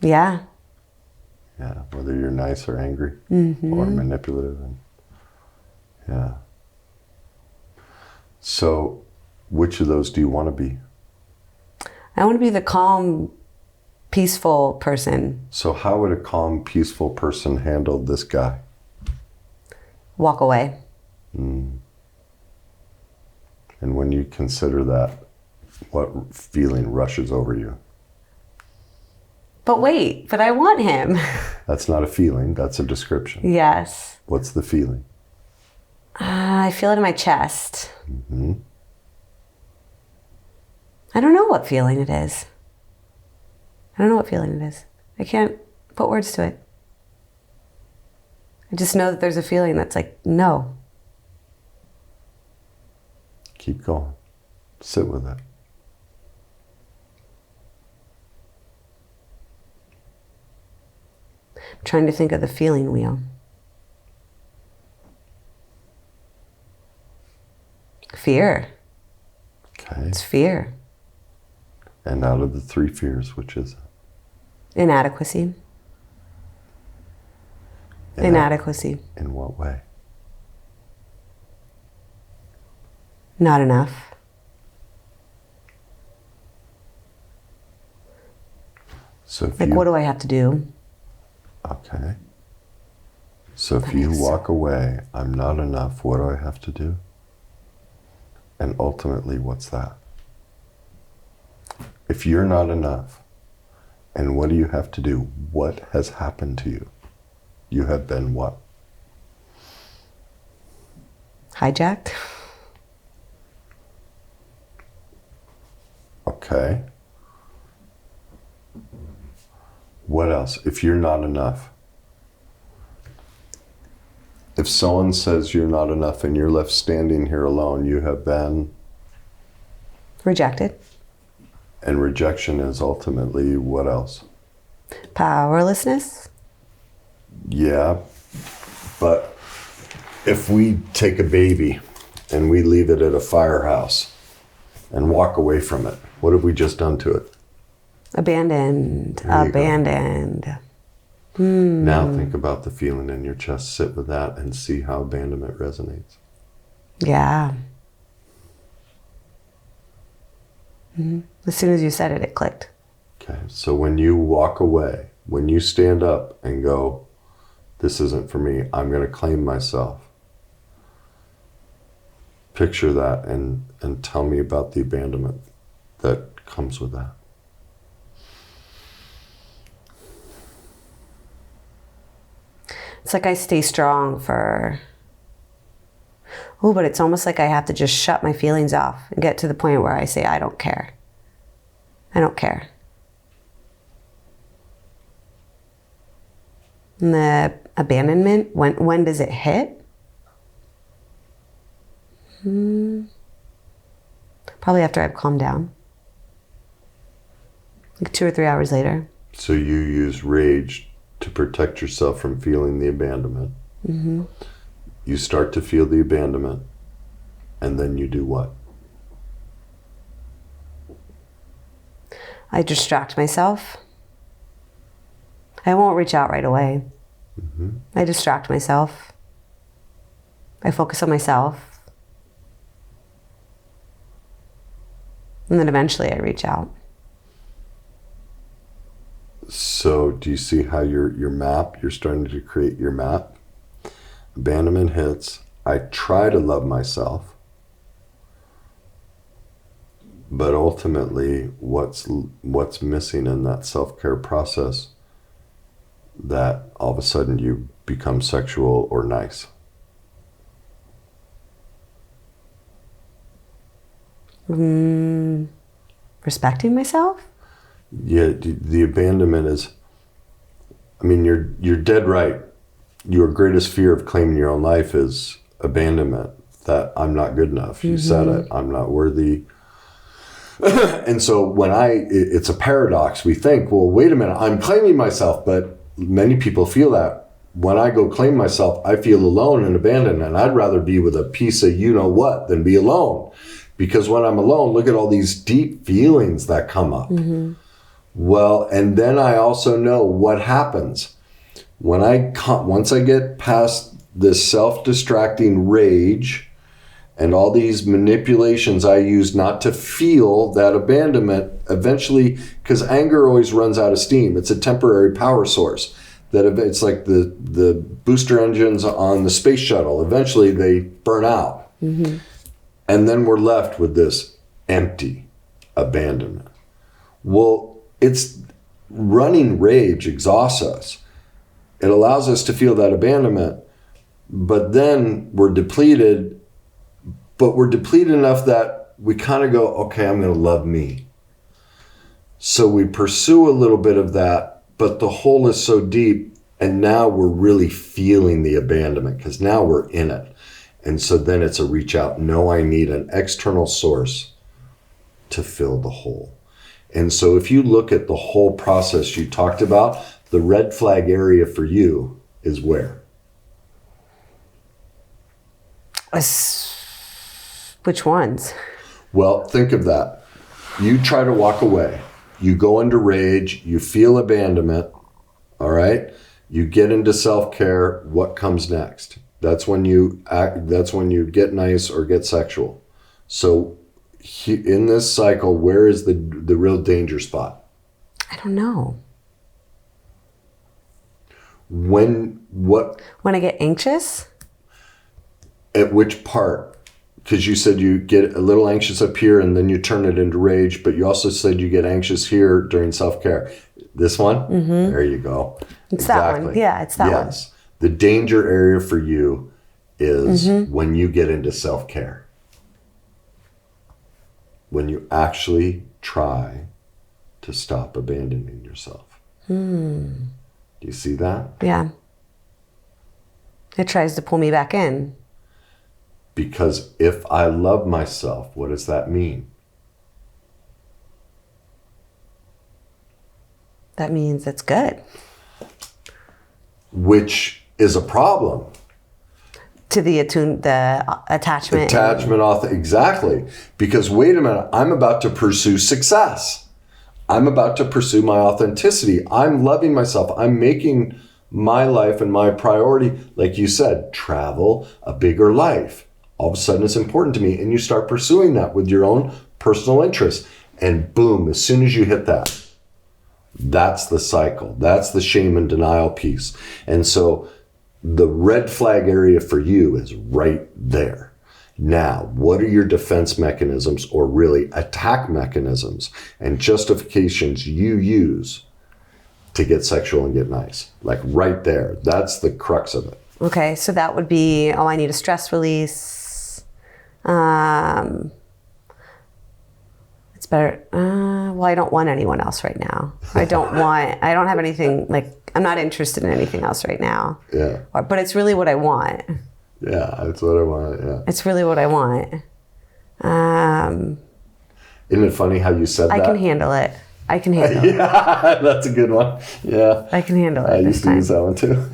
Yeah. Yeah, whether you're nice or angry or manipulative. Yeah. So, which of those do you want to be? I want to be the calm, peaceful person. So how would a calm, peaceful person handle this guy? Walk away. And when you consider that, what feeling rushes over you? But wait, but I want him. That's not a feeling, that's a description. Yes. What's the feeling? I feel it in my chest. I don't know what feeling it is. I don't know what feeling it is. I can't put words to it. I just know that there's a feeling that's like, no. Keep going. Sit with it. I'm trying to think of the feeling wheel. Fear. Okay. It's fear. And out of the three fears, which is it? Inadequacy. Inadequacy. In what way? Not enough. So if Like, what do I have to do? Okay. So if you walk away, I'm not enough, what do I have to do? And ultimately, what's that? If you're not enough, and what do you have to do? What has happened to you? You have been what? Hijacked. Okay. What else? If you're not enough. If someone says you're not enough and you're left standing here alone, you have been... Rejected. And rejection is ultimately what else? Powerlessness. Yeah, but if we take a baby and we leave it at a firehouse and walk away from it, what have we just done to it? Abandoned. Abandoned. Now think about the feeling in your chest. Sit with that and see how abandonment resonates. Yeah. As soon as you said it, it clicked. Okay, so when you walk away, when you stand up and go, this isn't for me, I'm going to claim myself. Picture that and tell me about the abandonment that comes with that. It's like I stay strong for... Oh, but it's almost like I have to just shut my feelings off and get to the point where I say, I don't care. I don't care. And the abandonment, when does it hit? Probably after I've calmed down. Like 2 or 3 hours later. So you use rage to protect yourself from feeling the abandonment. You start to feel the abandonment, and then you do what? I distract myself. I won't reach out right away. I distract myself. I focus on myself. And then eventually I reach out. So do you see how your map, you're starting to create your map? Abandonment hits. I try to love myself. But ultimately, what's missing in that self-care process that all of a sudden you become sexual or nice? Respecting myself? Yeah, the abandonment is, I mean, you're dead right. Your greatest fear of claiming your own life is abandonment, that I'm not good enough. You said it, I'm not worthy. And so it's a paradox. We think, well, wait a minute, I'm claiming myself, but many people feel that. When I go claim myself, I feel alone and abandoned, and I'd rather be with a piece of you-know-what than be alone. Because when I'm alone, look at all these deep feelings that come up. Well, and then I also know what happens. Once I get past this self-destructing rage and all these manipulations I use not to feel that abandonment, eventually, because anger always runs out of steam. It's a temporary power source. It's like the booster engines on the space shuttle. Eventually, they burn out. And then we're left with this empty abandonment. Well, it's running rage exhausts us. It allows us to feel that abandonment, but then we're depleted, but we're depleted enough that we kind of go, okay, I'm going to love me. So we pursue a little bit of that, but the hole is so deep, and now we're really feeling the abandonment because now we're in it. And so then it's a reach out. No, I need an external source to fill the hole. And so if you look at the whole process you talked about, the red flag area for you is where? Which ones? Well, think of that. You try to walk away. You go into rage. You feel abandonment. All right? You get into self-care. What comes next? That's when you act. That's when you get nice or get sexual. So in this cycle, where is the real danger spot? I don't know. When I get anxious? At which part? Because you said you get a little anxious up here and then you turn it into rage, but you also said you get anxious here during self-care. This one? There you go. It's that one. Yeah, it's that one. Yes. The danger area for you is when you get into self-care. When you actually try to stop abandoning yourself. Do you see that? Yeah. It tries to pull me back in. Because if I love myself, what does that mean? That means it's good. Which is a problem. To the attachment. Exactly. Because wait a minute, I'm about to pursue success. I'm about to pursue my authenticity. I'm loving myself. I'm making my life and my priority, like you said, travel, a bigger life. All of a sudden it's important to me, and you start pursuing that with your own personal interests. And boom, as soon as you hit that, that's the cycle. That's the shame and denial piece. And so the red flag area for you is right there. Now, what are your defense mechanisms, or really attack mechanisms and justifications you use to get sexual and get nice? Like right there. That's the crux of it. Okay, so that would be, I need a stress release. It's better. Well, I don't want anyone else right now. I don't have anything, I'm not interested in anything else right now. Yeah. But it's really what I want. Yeah, that's what I want. Yeah. It's really what I want. Isn't it funny how you said that? I can handle it. Yeah, that's a good one. Yeah. I can handle it. I used to use that one too.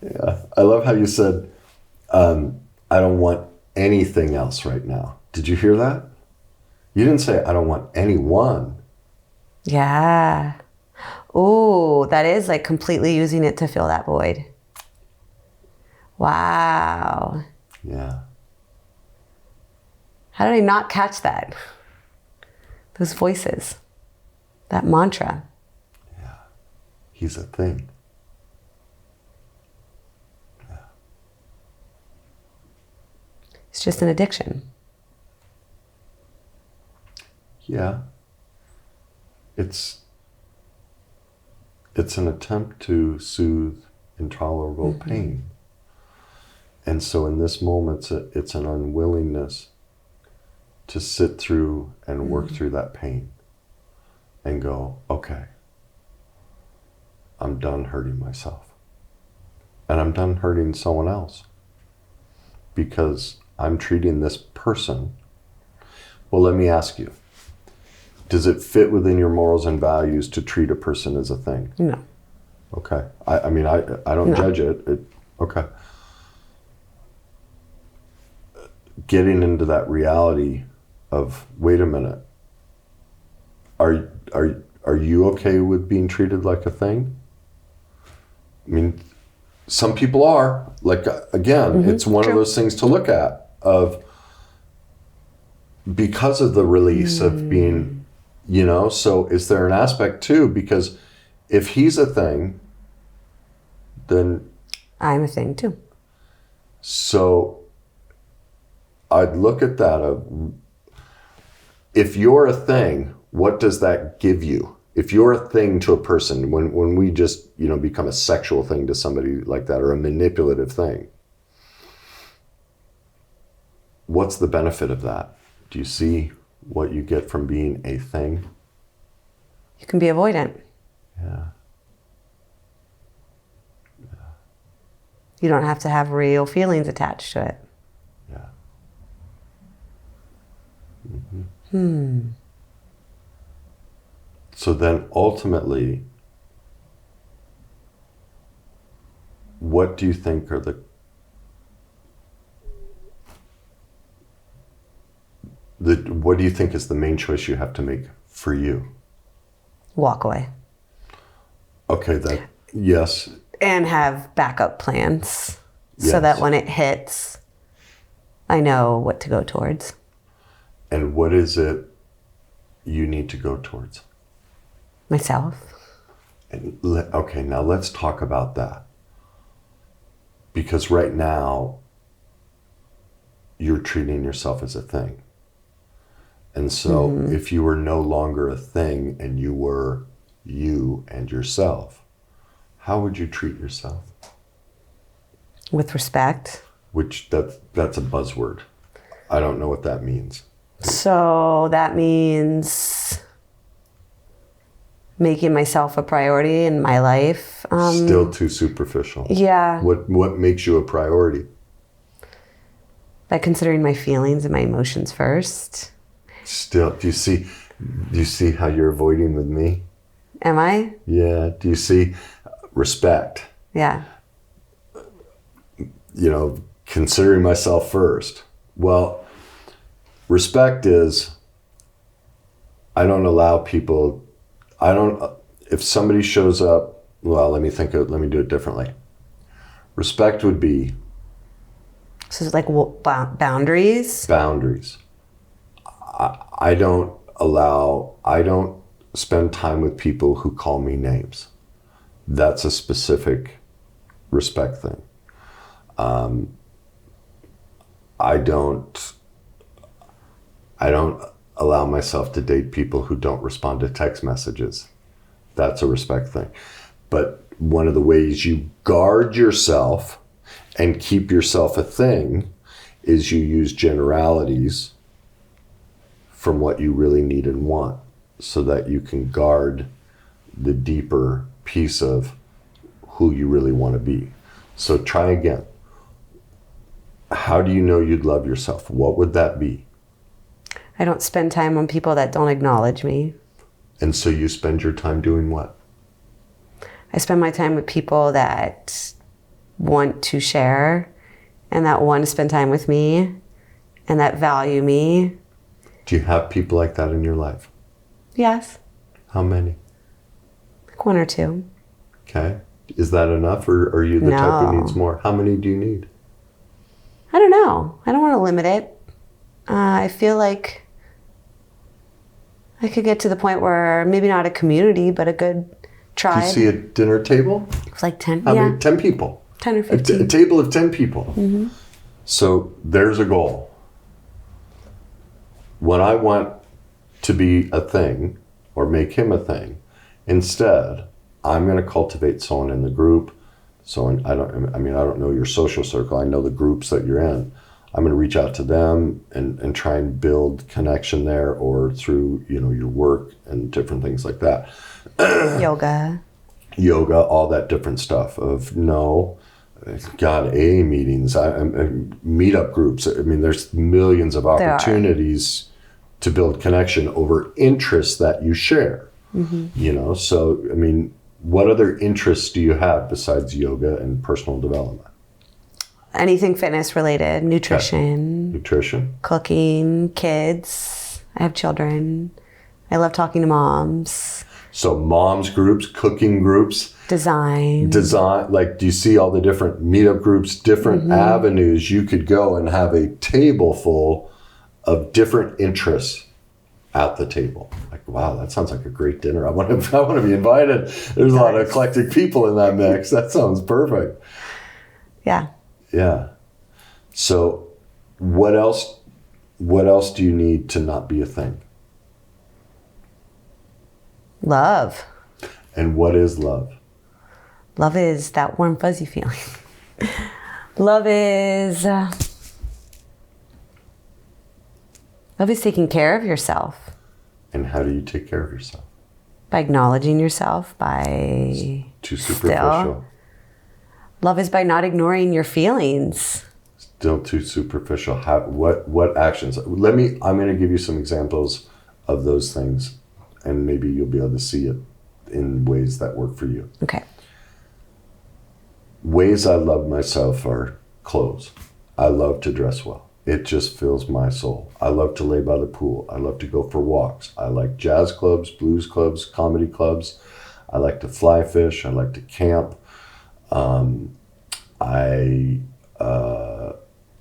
Yeah. I love how you said, I don't want anything else right now. Did you hear that? You didn't say, I don't want anyone. Yeah. Oh, that is like completely using it to fill that void. Wow. Yeah. How did I not catch that? Those voices. That mantra. Yeah. He's a thing. Yeah. It's just an addiction. Yeah. It's an attempt to soothe intolerable pain. And so in this moment, it's an unwillingness to sit through and work through that pain and go, okay, I'm done hurting myself. And I'm done hurting someone else. Because I'm treating this person. Well, let me ask you, does it fit within your morals and values to treat a person as a thing? No. Okay. I mean, I don't judge it. Okay. Getting into that reality of, wait a minute, are you okay with being treated like a thing? I mean, some people are. Like, again, it's one of those things to look at of, because of the release of being, so is there an aspect too? Because if he's a thing, then I'm a thing too. So I'd look at that of, if you're a thing, what does that give you? If you're a thing to a person, when we just, become a sexual thing to somebody like that, or a manipulative thing, what's the benefit of that? Do you see what you get from being a thing? You can be avoidant. Yeah. You don't have to have real feelings attached to it. Yeah. So then ultimately, what do you think are what do you think is the main choice you have to make for you? Walk away. Okay, yes. And have backup plans so Yes. that when it hits, I know what to go towards. And what is it you need to go towards? Myself. And okay, now let's talk about that. Because right now, you're treating yourself as a thing. And so if you were no longer a thing and you were you and yourself, how would you treat yourself? With respect. Which that's a buzzword. I don't know what that means. So that means making myself a priority in my life. Still too superficial. Yeah. What makes you a priority? By considering my feelings and my emotions first. Still, do you see how you're avoiding with me? Am I? Yeah. Do you see respect? Yeah. Considering myself first. Well, respect is, I don't allow people, if somebody shows up, well, let me do it differently. Respect would be. So it's like boundaries? Boundaries. I don't spend time with people who call me names. That's a specific respect thing. I don't allow myself to date people who don't respond to text messages. That's a respect thing. But one of the ways you guard yourself and keep yourself a thing is you use generalities from what you really need and want, so that you can guard the deeper piece of who you really want to be. So try again. How do you know you'd love yourself? What would that be? I don't spend time on people that don't acknowledge me. And so you spend your time doing what? I spend my time with people that want to share and that want to spend time with me and that value me. Do you have people like that in your life? Yes. How many? Like one or two. Okay. Is that enough, or are you the type who needs more? How many do you need? I don't know. I don't want to limit it. I feel like I could get to the point where maybe not a community, but a good tribe. Do you see a dinner table? It's like 10. How many? 10 people. 10 or 15. A table of 10 people. So there's a goal. When I want to be a thing or make him a thing, instead, I'm going to cultivate someone in the group. I don't know your social circle. I know the groups that you're in. I'm going to reach out to them and try and build connection there, or through, your work and different things like that. Yoga, all that different stuff of no, God, AA meetings, meetup groups. I mean, there's millions of opportunities to build connection over interests that you share. So, I mean, what other interests do you have besides yoga and personal development? Anything fitness related, nutrition. Nutrition. Cooking, kids. I have children. I love talking to moms. So moms groups, cooking groups. Design. Like, do you see all the different meetup groups, different avenues you could go and have a table full of different interests at the table? Like, wow, that sounds like a great dinner. I want to be invited. There's a lot of eclectic people in that mix. That sounds perfect. Yeah. Yeah. So what else do you need to not be a thing? Love. And what is love? Love is that warm, fuzzy feeling. Love is taking care of yourself. And how do you take care of yourself? By acknowledging yourself, by... Too superficial. Love is by not ignoring your feelings. Still too superficial. What actions? I'm going to give you some examples of those things, and maybe you'll be able to see it in ways that work for you. Okay. Ways I love myself are clothes. I love to dress well. It just fills my soul. I love to lay by the pool. I love to go for walks. I like jazz clubs, blues clubs, comedy clubs. I like to fly fish. I like to camp.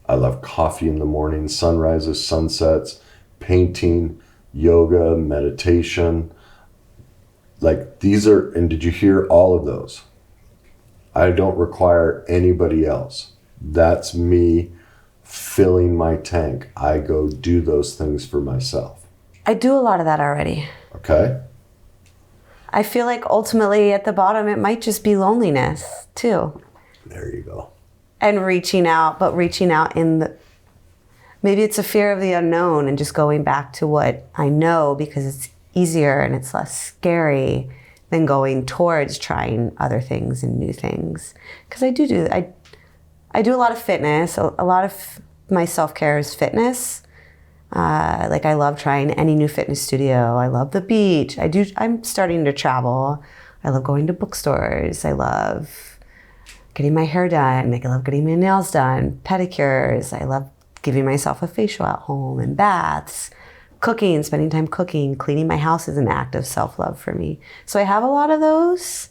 I love coffee in the morning, sunrises, sunsets, painting, yoga, meditation. Like, these are, and did you hear all of those? I don't require anybody else. That's me filling my tank. I go do those things for myself. I do a lot of that already. Okay. I feel like ultimately at the bottom, it might just be loneliness too. There you go. And reaching out maybe it's a fear of the unknown and just going back to what I know because it's easier and it's less scary than going towards trying other things and new things. Because I do a lot of fitness. A lot of my self-care is fitness. Like, I love trying any new fitness studio. I love the beach. I'm starting to travel. I love going to bookstores. I love getting my hair done. I love getting my nails done, pedicures. I love giving myself a facial at home and baths. Cooking, spending time cooking, cleaning my house is an act of self-love for me. So I have a lot of those.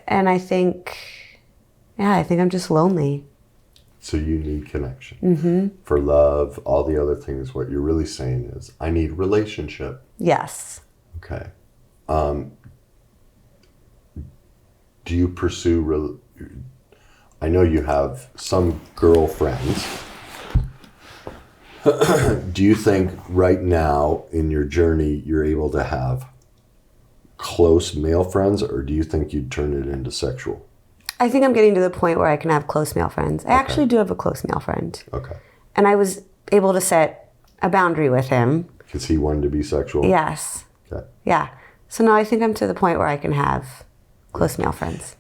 And I think I'm just lonely. So you need connection. For love, all the other things, what you're really saying is, I need relationship. Yes. Okay. Do you pursue, I know you have some girlfriends. Do you think right now in your journey you're able to have close male friends, or do you think you'd turn it into sexual? I think I'm getting to the point where I can have close male friends. I actually do have a close male friend. Okay. And I was able to set a boundary with him. Because he wanted to be sexual? Yes. Okay. Yeah. So now I think I'm to the point where I can have close male friends.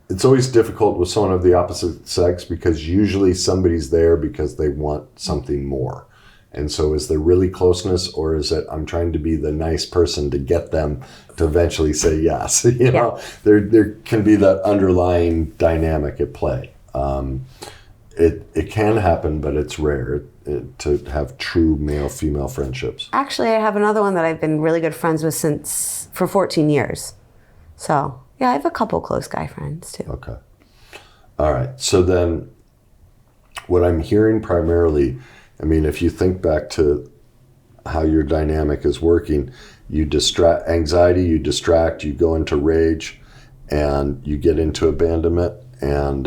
It's always difficult with someone of the opposite sex because usually somebody's there because they want something more. And so is there really closeness, or is it I'm trying to be the nice person to get them to eventually say yes? You know, there can be that underlying dynamic at play. It can happen, but it's rare to have true male-female friendships. Actually, I have another one that I've been really good friends with for 14 years. So, yeah, I have a couple close guy friends too. Okay. All right. So then what I'm hearing primarily, I mean, if you think back to how your dynamic is working, you distract anxiety, you distract, you go into rage, and you get into abandonment, and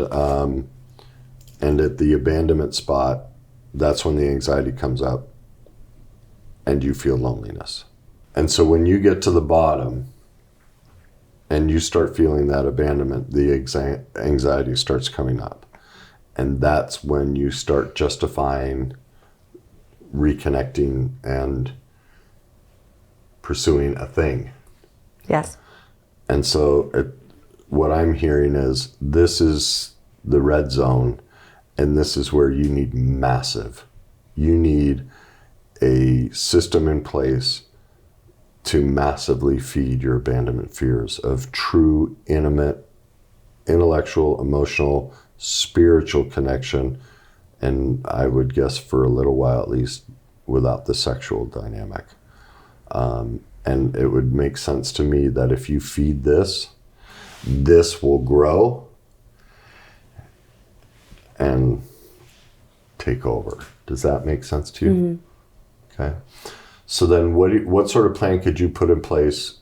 at the abandonment spot, that's when the anxiety comes up and you feel loneliness. And so when you get to the bottom and you start feeling that abandonment, the anxiety starts coming up. And that's when you start justifying reconnecting and pursuing a thing. Yes. And so what I'm hearing is this is the red zone, and this is where you need massive. You need a system in place to massively feed your abandonment fears of true, intimate, intellectual, emotional, spiritual connection, and I would guess for a little while at least without the sexual dynamic. And it would make sense to me that if you feed this, this will grow and take over. Does that make sense to you? Mm-hmm. Okay. So then what sort of plan could you put in place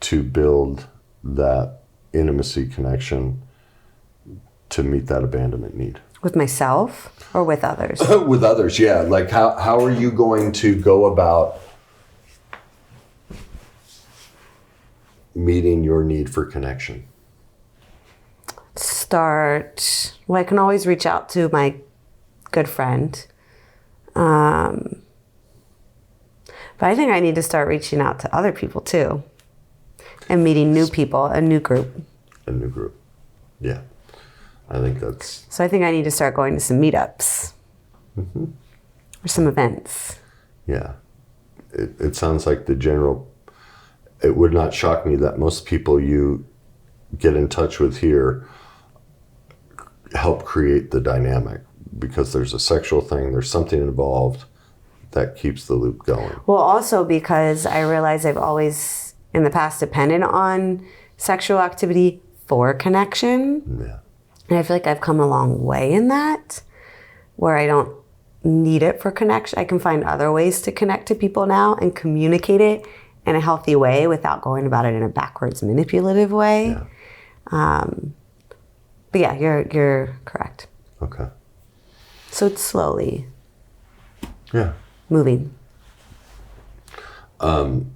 to build that intimacy connection to meet that abandonment need? With myself or with others? With others, yeah. Like how are you going to go about meeting your need for connection? I can always reach out to my good friend. But I think I need to start reaching out to other people too. And meeting new people, a new group. A new group. Yeah. I think that's... So I think I need to start going to some meetups. Mm-hmm. Or some events. Yeah. It sounds like the general... It would not shock me that most people you get in touch with here help create the dynamic, because there's a sexual thing, there's something involved that keeps the loop going. Well, also because I realize I've always, in the past, depended on sexual activity for connection. Yeah. And I feel like I've come a long way in that, where I don't need it for connection. I can find other ways to connect to people now and communicate it in a healthy way without going about it in a backwards, manipulative way. Yeah. But yeah, you're correct. Okay. So it's slowly moving. One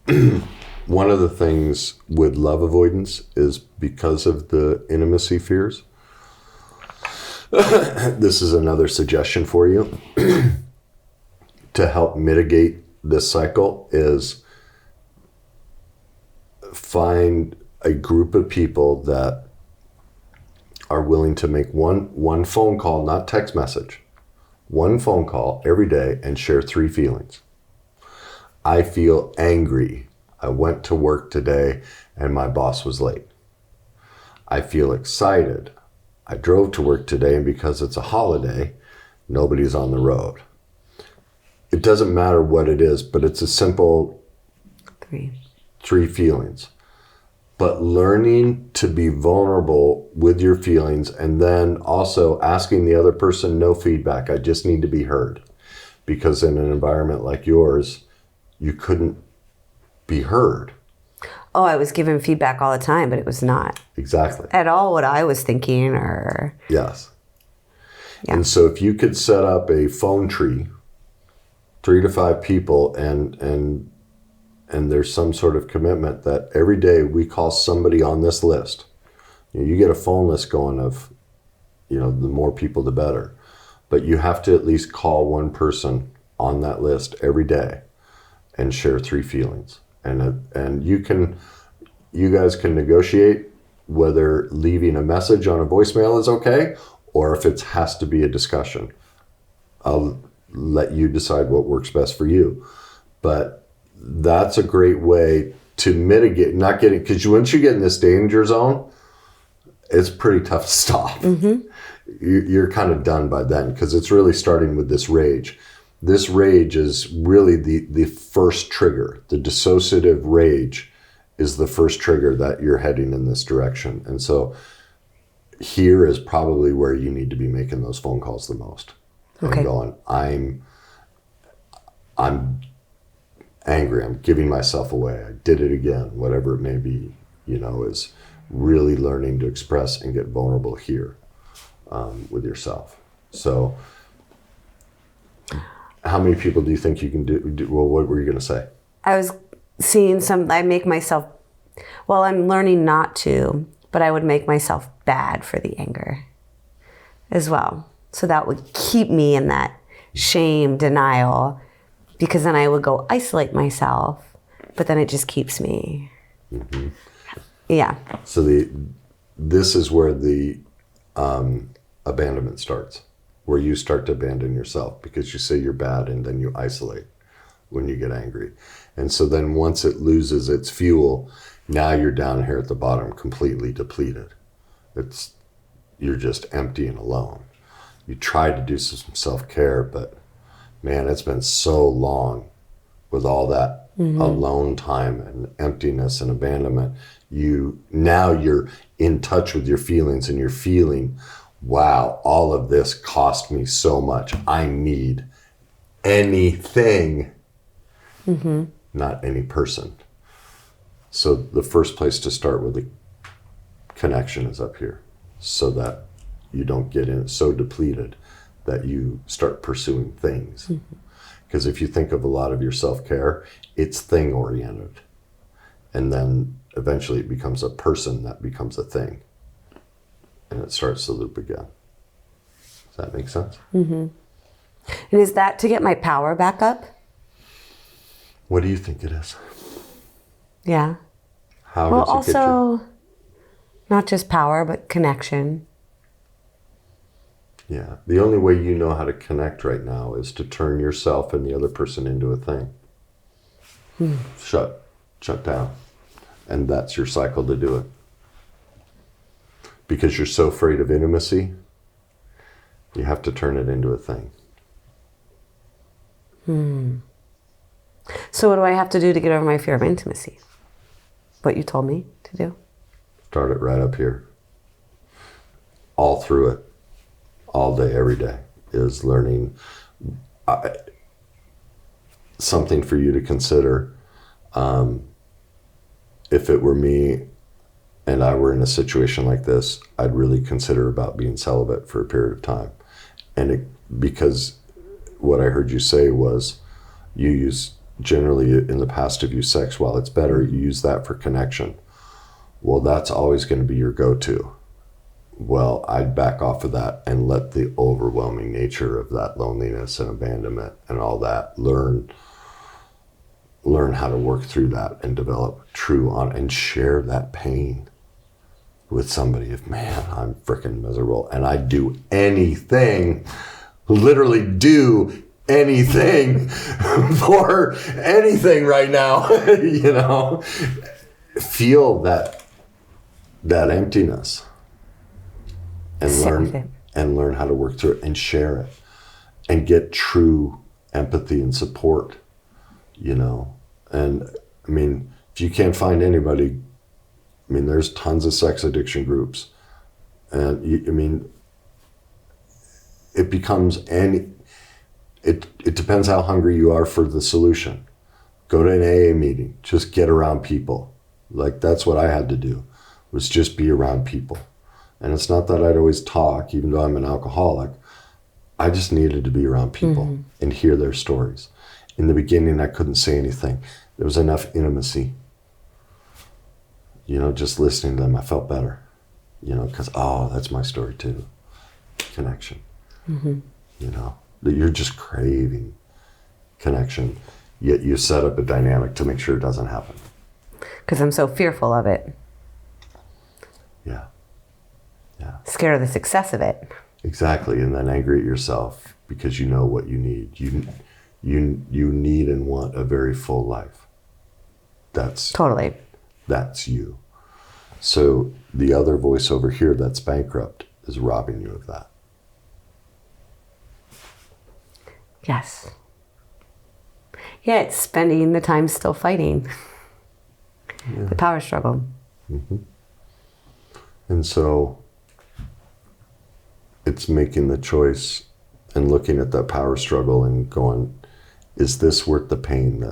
of the things with love avoidance is because of the intimacy fears. This is another suggestion for you to help mitigate this cycle is find a group of people that are willing to make one phone call, not text message, one phone call every day and share 3 feelings. I feel angry. I went to work today and my boss was late. I feel excited. I drove to work today and because it's a holiday, nobody's on the road. It doesn't matter what it is, but it's a simple 3 feelings. But learning to be vulnerable with your feelings and then also asking the other person no feedback. I just need to be heard. Because in an environment like yours, you couldn't be heard. Oh, I was given feedback all the time, but it was not exactly at all what I was thinking or... Yes. Yeah. And so if you could set up a phone tree, 3 to 5 people, and there's some sort of commitment that every day we call somebody on this list. You get a phone list going of, the more people, the better. But you have to at least call one person on that list every day and share 3 feelings. And you guys can negotiate whether leaving a message on a voicemail is okay or if it has to be a discussion. I'll let you decide what works best for you. But that's a great way to mitigate not getting, because once you get in this danger zone, it's pretty tough to stop. Mm-hmm. You're kind of done by then because it's really starting with this rage. This rage is really the first trigger. The dissociative rage is the first trigger that you're heading in this direction. And so here is probably where you need to be making those phone calls the most. Okay. And going, I'm angry, I'm giving myself away, I did it again, whatever it may be, is really learning to express and get vulnerable here with yourself. So how many people do you think you can do? Well, what were you going to say? I was seeing I make myself, I'm learning not to, but I would make myself bad for the anger. as well. So that would keep me in that shame, denial, because then I would go isolate myself, but then it just keeps me. Mm-hmm. Yeah. So this is where the abandonment starts, where you start to abandon yourself because you say you're bad and then you isolate when you get angry. And so then once it loses its fuel, now you're down here at the bottom completely depleted. You're just empty and alone. You try to do some self-care, but man, it's been so long with all that alone time and emptiness and abandonment. Now you're in touch with your feelings and you're feeling, wow, all of this cost me so much. I need anything, not any person. So the first place to start with the connection is up here, so that you don't get in so depleted that you start pursuing things. Because if you think of a lot of your self-care, it's thing-oriented. And then eventually it becomes a person that becomes a thing. And it starts the loop again. Does that make sense? And is that to get my power back up? What do you think it is? Yeah. How Well, does it get you? also, not just power, but connection. Yeah. The only way you know how to connect right now is to turn yourself and the other person into a thing. Shut down. And that's your cycle to do it. Because you're so afraid of intimacy, you have to turn it into a thing. So what do I have to do to get over my fear of intimacy? What you told me to do? Start it right up here. All through it. All day, every day, is learning. Something for you to consider. If it were me and I were in a situation like this, I'd really consider about being celibate for a period of time. Because what I heard you say was you use, generally in the past, have used sex while it's better, you use that for connection. Well, that's always going to be your go-to. Well, I'd back off of that and let the overwhelming nature of that loneliness and abandonment and all that learn how to work through that and develop and share that pain with somebody. If, man, I'm freaking miserable and I'd do anything, literally do anything for anything right now, feel that emptiness. And learn how to work through it and share it and get true empathy and support, And I mean, if you can't find anybody, there's tons of sex addiction groups. And it becomes it depends how hungry you are for the solution. Go to an AA meeting, just get around people. Like that's what I had to do, was just be around people. And it's not that I'd always talk, even though I'm an alcoholic. I just needed to be around people and hear their stories. In the beginning, I couldn't say anything. There was enough intimacy. Just listening to them, I felt better. Because, that's my story too. Connection. That you're just craving connection, yet you set up a dynamic to make sure it doesn't happen. Because I'm so fearful of it. Yeah. Scared of the success of it. Exactly, and then angry at yourself because you know what you need. You need and want a very full life. That's you. So the other voice over here that's bankrupt is robbing you of that. Yes. Yeah, it's spending the time still fighting. The power struggle. And so it's making the choice and looking at that power struggle and going, is this worth the pain?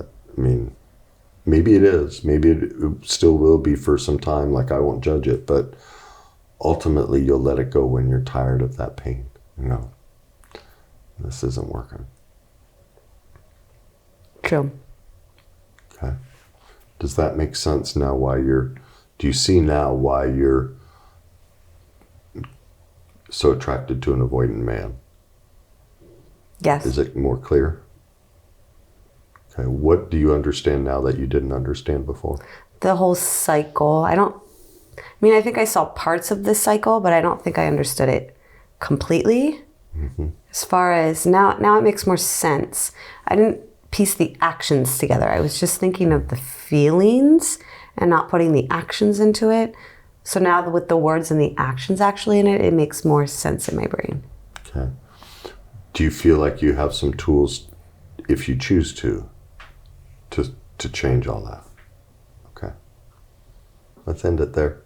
Maybe it is. Maybe it still will be for some time. Like, I won't judge it, but ultimately you'll let it go when you're tired of that pain. This isn't working. True. Okay. Does that make sense now? Do you see now why you're so attracted to an avoidant man? Yes. Is it more clear? Okay, what do you understand now that you didn't understand before? The whole cycle. I think I saw parts of this cycle, but I don't think I understood it completely. Mm-hmm. As far as now it makes more sense. I didn't piece the actions together. I was just thinking of the feelings and not putting the actions into it. So now with the words and the actions actually in it, it makes more sense in my brain. Okay. Do you feel like you have some tools, if you choose to change all that? Okay. Let's end it there.